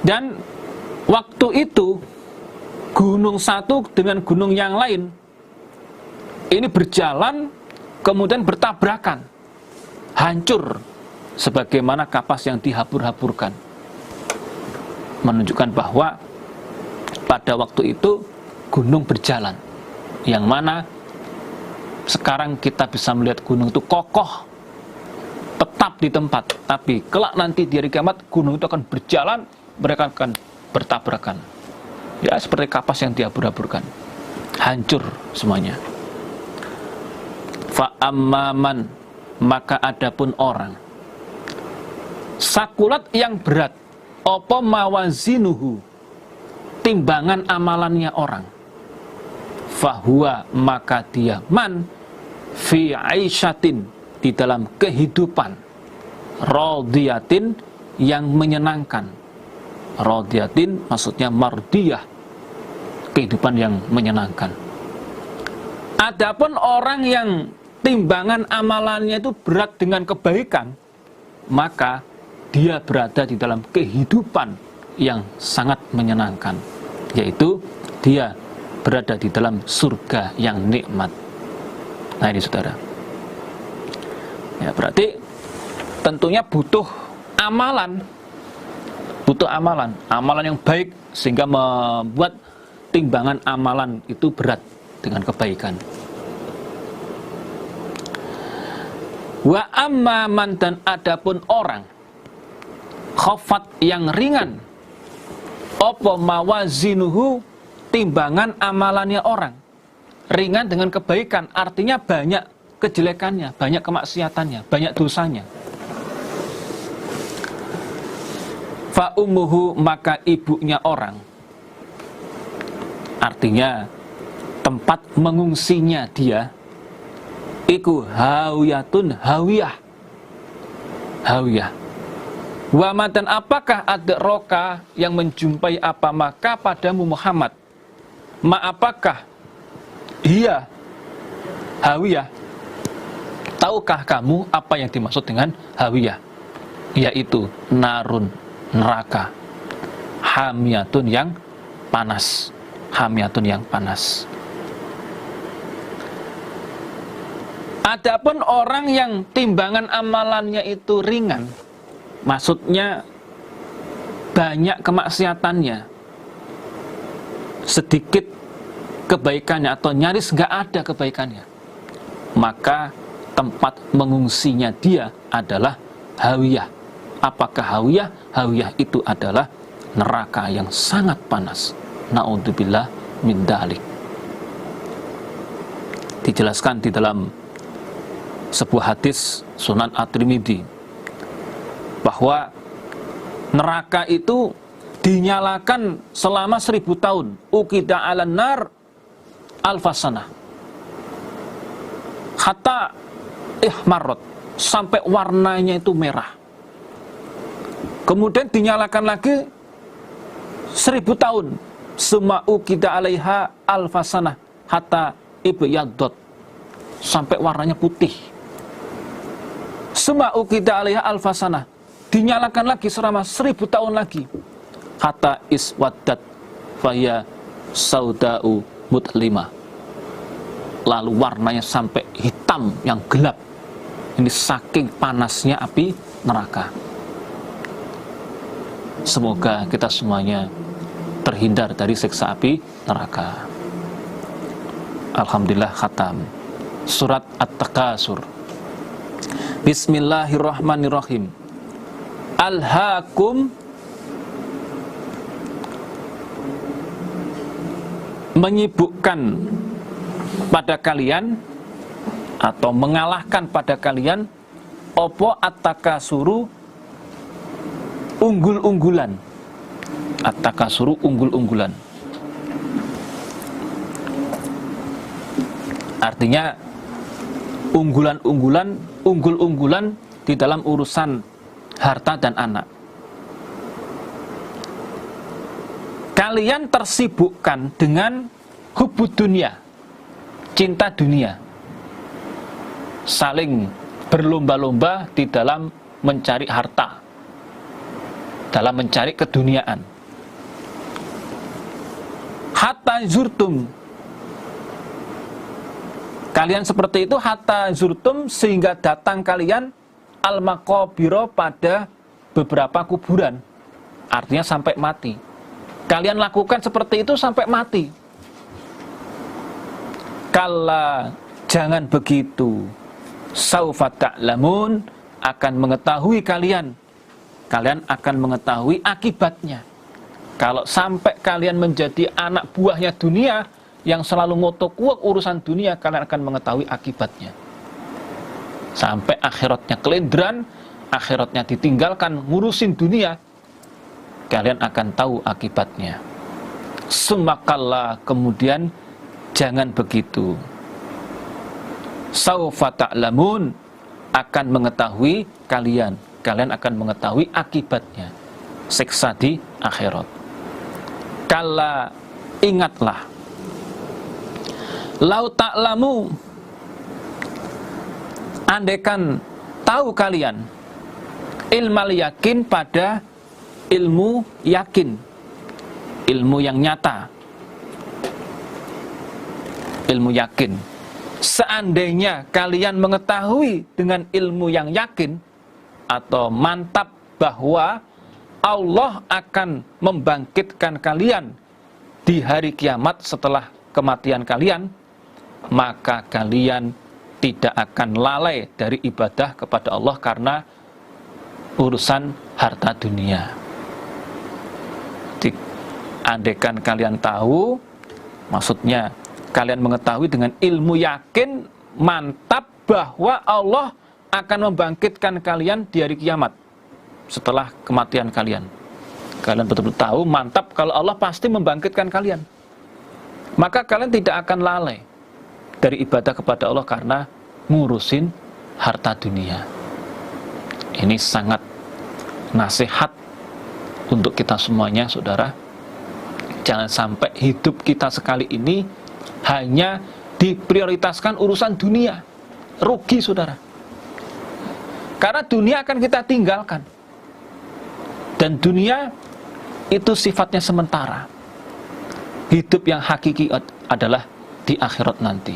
dan waktu itu gunung satu dengan gunung yang lain ini berjalan kemudian bertabrakan, hancur sebagaimana kapas yang dihabur-haburkan, menunjukkan bahwa pada waktu itu gunung berjalan, yang mana sekarang kita bisa melihat gunung itu kokoh, tetap di tempat, tapi kelak nanti di hari kiamat gunung itu akan berjalan, mereka akan bertabrakan. Ya, seperti kapas yang dihabur-haburkan, hancur semuanya. Fa'amman, maka adapun orang sakulat yang berat, opo mawazinuhu, timbangan amalannya orang, fahuwa, maka dia man fi aisyatin, di dalam kehidupan, radiyatin, yang menyenangkan. Radiyatin maksudnya mardiyah, kehidupan yang menyenangkan. Adapun orang yang timbangan amalannya itu berat dengan kebaikan, maka dia berada di dalam kehidupan yang sangat menyenangkan, yaitu dia berada di dalam surga yang nikmat. Nah ini saudara, ya berarti tentunya butuh amalan yang baik, sehingga membuat timbangan amalan itu berat dengan kebaikan. Wa amma man, dan adapun orang khafat, yang ringan, opo mawazinuhu, timbangan amalannya orang, ringan dengan kebaikan, artinya banyak kejelekannya, banyak kemaksiatannya, banyak dosanya. Fa ummuhu, maka ibunya orang, artinya tempat mengungsinya dia, iku hawiyatun, hawiyah. Wa ma, dan apakah ada roka yang menjumpai apa maka padamu Muhammad, ma apakah iya hawiyah, tahukah kamu apa yang dimaksud dengan hawiyah? Yaitu narun, neraka, hamiyatun, yang panas, Adapun orang yang timbangan amalannya itu ringan, maksudnya banyak kemaksiatannya, sedikit kebaikannya, atau nyaris nggak ada kebaikannya, maka tempat mengungsinya dia adalah hawiyah. Apakah hawiyah? Hawiyah itu adalah neraka yang sangat panas. Na'udzubillah min dzalik. Dijelaskan di dalam sebuah hadis Sunan At-Tirmidzi bahwa neraka itu dinyalakan selama 1000 tahun. Uqida 'alan nar alfasanah, hatta ihmarrat, sampai warnanya itu merah. Kemudian dinyalakan lagi 1000 tahun. Summa uqida 'alaiha alfasanah hatta ibyaddot, sampai warnanya putih. Summa uqida 'alaiha alfasanah, dinyalakan lagi selama 1000 tahun lagi. hatta iswaddat faya saudau mudlima. Lalu warnanya sampai hitam yang gelap. Ini saking panasnya api neraka. Semoga kita semuanya terhindar dari siksa api neraka. Alhamdulillah khatam. Surat At-Takasur. Bismillahirrahmanirrahim. Alhaakum, menyibukkan pada kalian atau mengalahkan pada kalian opo at-takasuru, unggul-unggulan. At-takasuru, unggul-unggulan. Artinya unggulan-unggulan, unggul-unggulan di dalam urusan harta dan anak. Kalian tersibukkan dengan hubud dunia, cinta dunia, saling berlomba-lomba di dalam mencari harta, dalam mencari keduniaan. Hatta zurtum, kalian seperti itu, hatta zurtum, sehingga datang kalian al-maqabiro, pada beberapa kuburan. Artinya sampai mati. Kalian lakukan seperti itu sampai mati. Kalla, jangan begitu. Saufa ta'lamun, akan mengetahui kalian. Kalian akan mengetahui akibatnya. Kalau sampai kalian menjadi anak buahnya dunia, yang selalu ngotok-kuok urusan dunia, kalian akan mengetahui akibatnya. Sampai akhiratnya kelendran, akhiratnya ditinggalkan, ngurusin dunia, kalian akan tahu akibatnya. Sumakalla, kemudian jangan begitu. Saufa ta'lamun, akan mengetahui kalian. Kalian akan mengetahui akibatnya, siksa di akhirat. Kala, ingatlah. Lau ta'lamu, andaikan tahu kalian, ilmal yakin, pada ilmu yakin, ilmu yang nyata, ilmu yakin. Seandainya kalian mengetahui dengan ilmu yang yakin atau mantap bahwa Allah akan membangkitkan kalian di hari kiamat setelah kematian kalian, maka kalian tidak akan lalai dari ibadah kepada Allah karena urusan harta dunia. Andaikan kalian tahu, maksudnya kalian mengetahui dengan ilmu yakin, mantap bahwa Allah akan membangkitkan kalian di hari kiamat setelah kematian kalian. Kalian betul-betul tahu, mantap, kalau Allah pasti membangkitkan kalian, maka kalian tidak akan lalai dari ibadah kepada Allah karena ngurusin harta dunia. Ini sangat nasihat untuk kita semuanya, saudara. Jangan sampai hidup kita sekali ini hanya diprioritaskan urusan dunia. Rugi, saudara. Karena dunia akan kita tinggalkan. Dan dunia itu sifatnya sementara. Hidup yang hakiki adalah di akhirat nanti.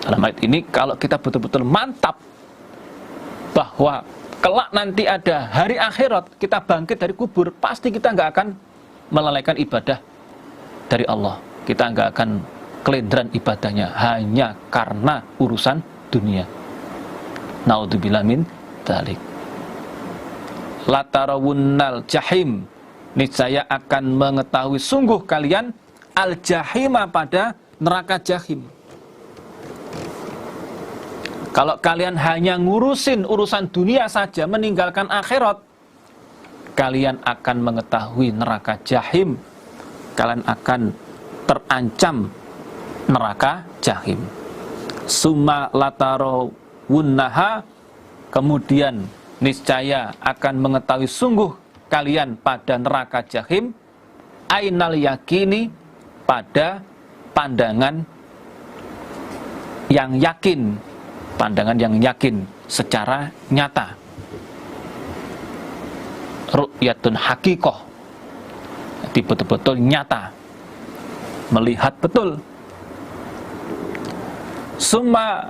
Dalam ayat ini, kalau kita betul-betul mantap bahwa kelak nanti ada hari akhirat, kita bangkit dari kubur, pasti kita nggak akan melalaikan ibadah dari Allah. Kita nggak akan kelendran ibadahnya hanya karena urusan dunia. Naudzubillah min dzalik. Latarawunnal jahim, niscaya akan mengetahui sungguh kalian al-jahima, pada neraka jahim. Kalau kalian hanya ngurusin urusan dunia saja, meninggalkan akhirat, kalian akan mengetahui neraka jahim. Kalian akan terancam neraka jahim. Summa latarawunnaha, kemudian niscaya akan mengetahui sungguh kalian pada neraka jahim, ainal yakini, pada pandangan yang yakin, pandangan yang yakin secara nyata. ru'yatun hakikoh. Jadi betul-betul nyata, melihat betul. Summa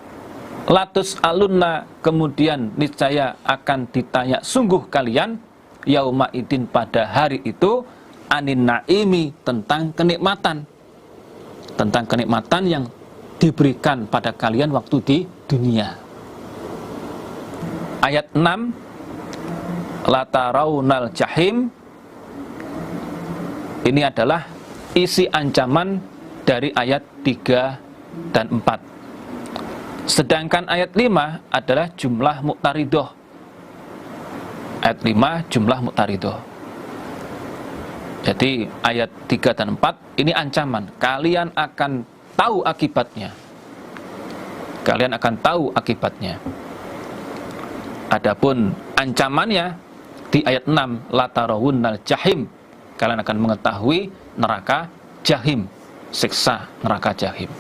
latus alunna, kemudian niscaya akan ditanya sungguh kalian yauma idin, pada hari itu, anin naimi, tentang kenikmatan. Tentang kenikmatan yang diberikan pada kalian waktu di dunia. Ayat 6, lataraunal jahim, ini adalah isi ancaman dari ayat 3 dan 4. Sedangkan ayat 5 adalah jumlah muqtaridah. Ayat 5 jumlah muqtaridah. Jadi ayat 3 dan 4 ini ancaman. Kalian akan tahu akibatnya. Kalian akan tahu akibatnya. Adapun ancamannya di ayat 6, latarawunnal jahim, kalian akan mengetahui neraka jahim, siksa neraka jahim.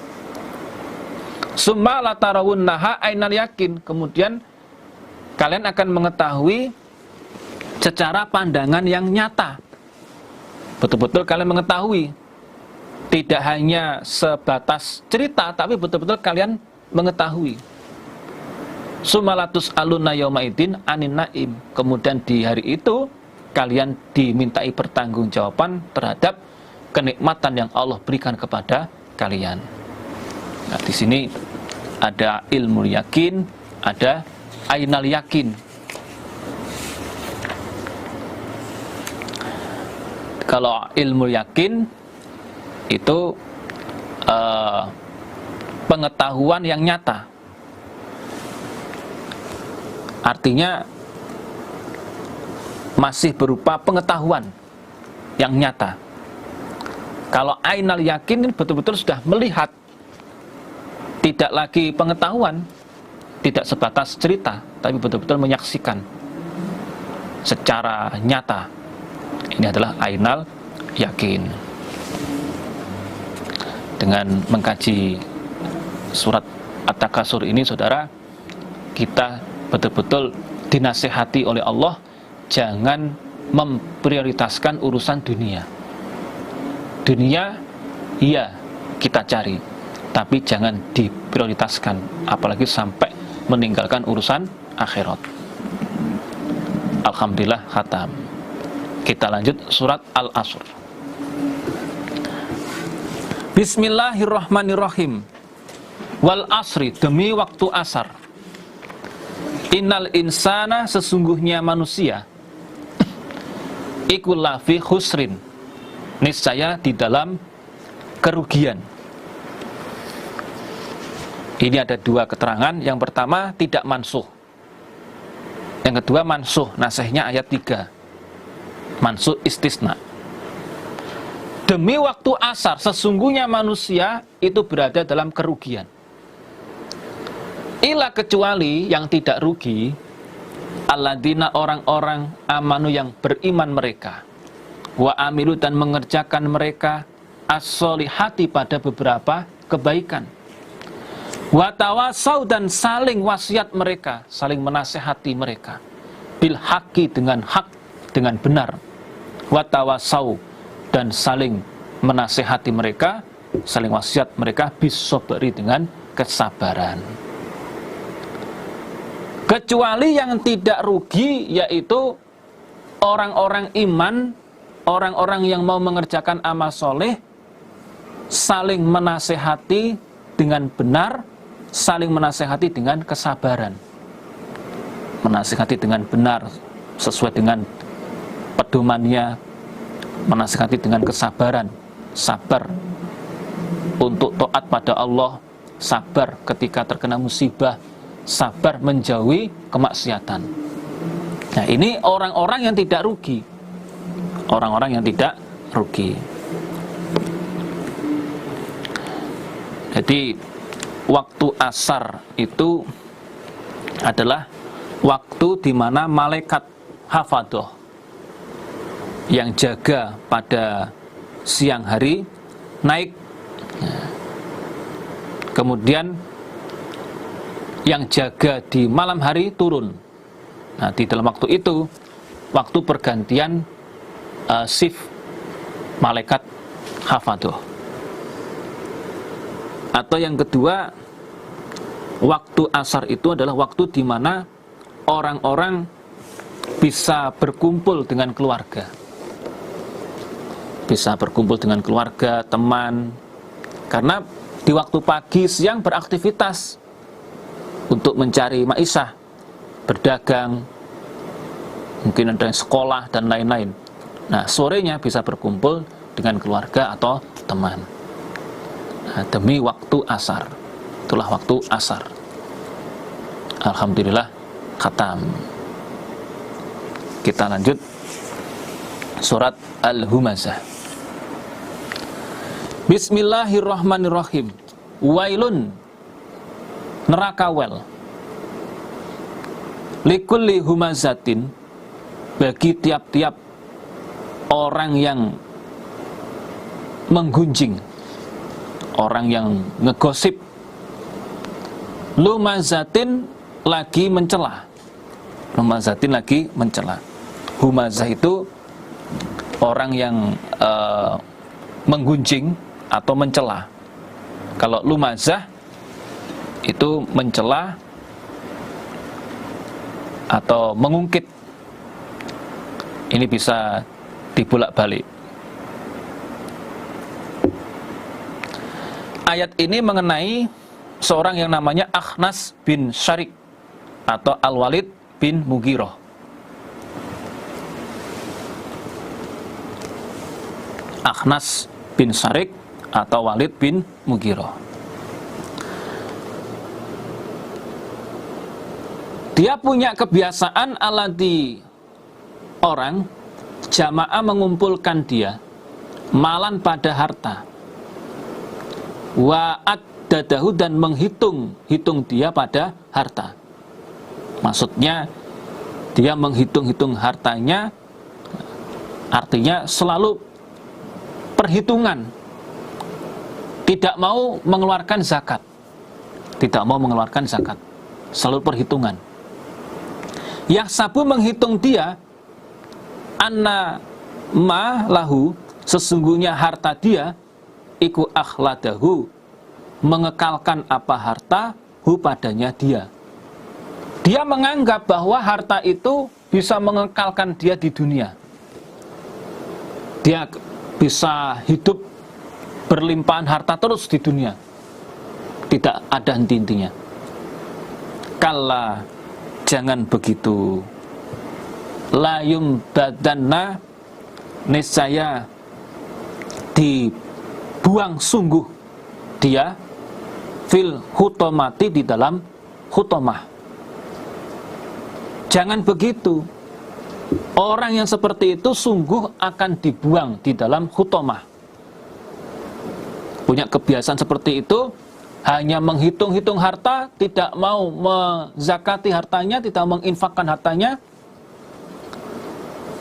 Summa latarawunnaha ainal yakin, kemudian kalian akan mengetahui secara pandangan yang nyata. Betul-betul kalian mengetahui, tidak hanya sebatas cerita, tapi betul-betul kalian mengetahui. Sumalatus aluna yaumaidin anin naim, kemudian di hari itu kalian dimintai pertanggungjawaban terhadap kenikmatan yang Allah berikan kepada kalian. Nah, di sini ada ilmu yakin, ada ainal yakin. Kalau ilmu yakin itu pengetahuan yang nyata. Artinya masih berupa pengetahuan yang nyata. Kalau ainal yakin ini betul-betul sudah melihat, tidak lagi pengetahuan, tidak sebatas cerita, tapi betul-betul menyaksikan secara nyata. Ini adalah ainal yakin. Dengan mengkaji surat At-Takasur ini, saudara, kita betul-betul dinasihati oleh Allah jangan memprioritaskan urusan dunia. Dunia, iya kita cari, tapi jangan diprioritaskan, apalagi sampai meninggalkan urusan akhirat. Alhamdulillah khatam. Kita lanjut surat Al-Asr. Bismillahirrahmanirrahim. Wal asri, demi waktu asar. Innal insana, sesungguhnya manusia, ikul lafi khusrin, niscaya di dalam kerugian. Ini ada dua keterangan. Yang pertama tidak mansuh, yang kedua mansuh, nasihnya ayat 3, mansuh istisna. Demi waktu asar, sesungguhnya manusia itu berada dalam kerugian. Ila, kecuali yang tidak rugi, alladzina, orang-orang, amanu, yang beriman mereka, wa amilu, dan mengerjakan mereka, as-solihati, pada beberapa kebaikan, wa tawasau, dan saling wasiat mereka, saling menasehati mereka, bil haqi, dengan hak, dengan benar, wa tawasau, dan saling menasehati mereka, saling wasiat mereka, bisobri, dengan kesabaran. Kecuali yang tidak rugi, yaitu orang-orang iman, orang-orang yang mau mengerjakan amal soleh, saling menasehati dengan benar, saling menasehati dengan kesabaran. Menasehati dengan benar sesuai dengan pedomannya, menasehati dengan kesabaran, sabar untuk taat pada Allah, sabar ketika terkena musibah, sabar menjauhi kemaksiatan. Nah, ini orang-orang yang tidak rugi. Orang-orang yang tidak rugi. Jadi waktu asar itu adalah waktu di mana malaikat hafadoh yang jaga pada siang hari naik, kemudian yang jaga di malam hari turun. Nah, di dalam waktu itu waktu pergantian shift malaikat hafadhah. Atau yang kedua, waktu asar itu adalah waktu di mana orang-orang bisa berkumpul dengan keluarga. Bisa berkumpul dengan keluarga, teman. Karena di waktu pagi, siang beraktivitas untuk mencari maisha, berdagang, mungkin ada yang sekolah dan lain-lain. Nah, sorenya bisa berkumpul dengan keluarga atau teman. Nah, demi waktu asar. Itulah waktu asar. Alhamdulillah khatam. Kita lanjut surat Al-Humazah. Bismillahirrahmanirrahim. Wailun, neraka wel, likulli humazatin, bagi tiap-tiap orang yang menggunjing, orang yang ngegosip, lumazatin, lagi mencela. Lumazatin, lagi mencela. Humazah itu orang yang menggunjing atau mencela. Kalau lumazah itu mencela atau mengungkit. Ini bisa dibolak-balik. Ayat ini mengenai seorang yang namanya Akhnas bin Syarik atau Al-Walid bin Mughirah. Akhnas bin Syarik atau Walid bin Mughirah. Dia punya kebiasaan alati orang jamaah mengumpulkan dia malan pada harta, wa'ad dadahu, dan menghitung dia pada harta. Maksudnya dia menghitung hartanya, artinya selalu perhitungan, tidak mau mengeluarkan zakat, selalu perhitungan. Yahsabu, menghitung dia, anna ma lahu, sesungguhnya harta dia, iku akhladahu, mengekalkan apa harta, hu, padanya dia. Dia menganggap bahwa harta itu bisa mengekalkan dia di dunia. Dia bisa hidup berlimpahan harta terus di dunia, tidak ada henti-hentinya. Kalla, jangan begitu. La yumbadanna, niscaya dibuang sungguh dia, fil hutomati, di dalam hutomah. Jangan begitu. Orang yang seperti itu sungguh akan dibuang di dalam hutomah. Punya kebiasaan seperti itu, hanya menghitung-hitung harta, tidak mau menzakati hartanya, tidak menginfakkan hartanya,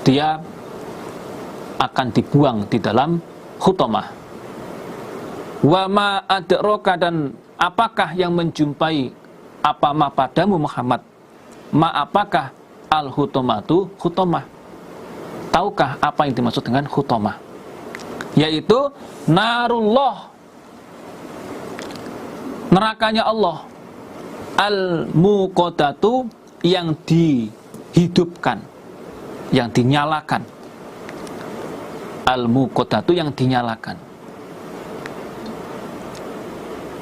dia akan dibuang di dalam hutomah. Wa ma adraka, dan apakah yang menjumpai apa ma padamu Muhammad, ma apakah al-hutomatu, hutomah. Tahukah apa yang dimaksud dengan hutomah? Yaitu narullah, nerakanya Allah, al-muqadatu, yang dihidupkan, yang dinyalakan. Al-muqadatu, yang dinyalakan.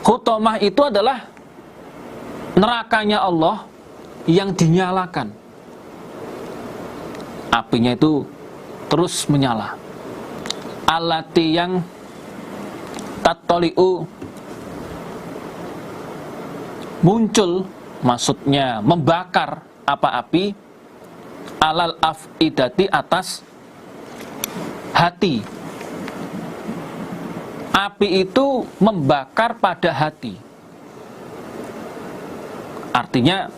Hutomah itu adalah nerakanya Allah yang dinyalakan. Apinya itu terus menyala. Alati, yang tatoli'u, muncul, maksudnya membakar apa api, alal afidati, atas hati. Api itu membakar pada hati. Artinya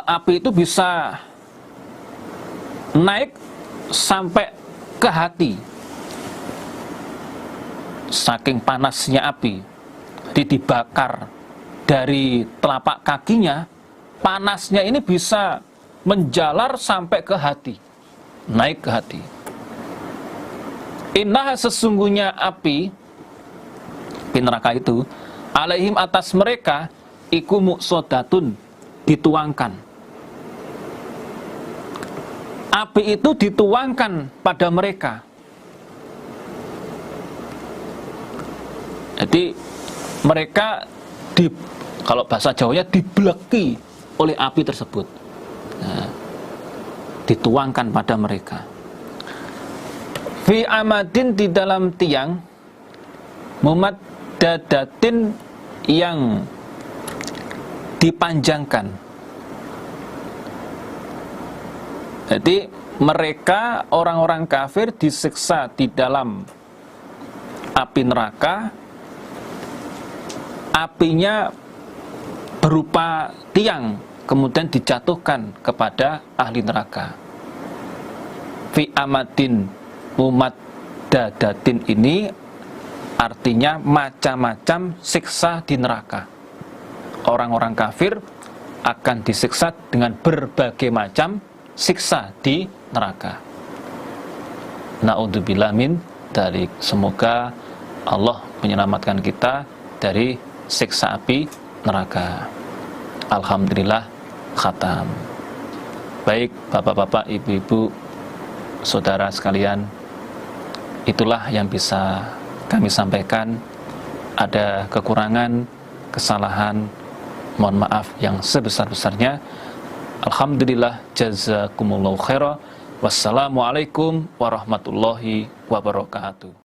api itu bisa naik sampai ke hati. Saking panasnya api, jadi dibakar dari telapak kakinya, panasnya ini bisa menjalar sampai ke hati, naik ke hati. Innaha, sesungguhnya api neraka itu, alaihim, atas mereka, iku muqsadatun, dituangkan. Api itu dituangkan pada mereka. Jadi mereka kalau bahasa Jawanya dibeleki oleh api tersebut. Nah, dituangkan pada mereka. Fi amadin, di dalam tiang, mumaddadatin, yang dipanjangkan. Jadi mereka, orang-orang kafir, disiksa di dalam api neraka. Apinya berupa tiang, kemudian dijatuhkan kepada ahli neraka. Fi amadin mumaddadatin ini artinya macam-macam siksa di neraka. Orang-orang kafir akan disiksa dengan berbagai macam siksa di neraka. Na'udzubillah min dzalik. Semoga Allah menyelamatkan kita dari siksa api neraka. Alhamdulillah, khatam. Baik bapak-bapak, ibu-ibu, saudara sekalian, itulah yang bisa kami sampaikan. Ada kekurangan, kesalahan, mohon maaf yang sebesar-besarnya. Alhamdulillah, jazakumullahu khaira. Wassalamualaikum warahmatullahi wabarakatuh.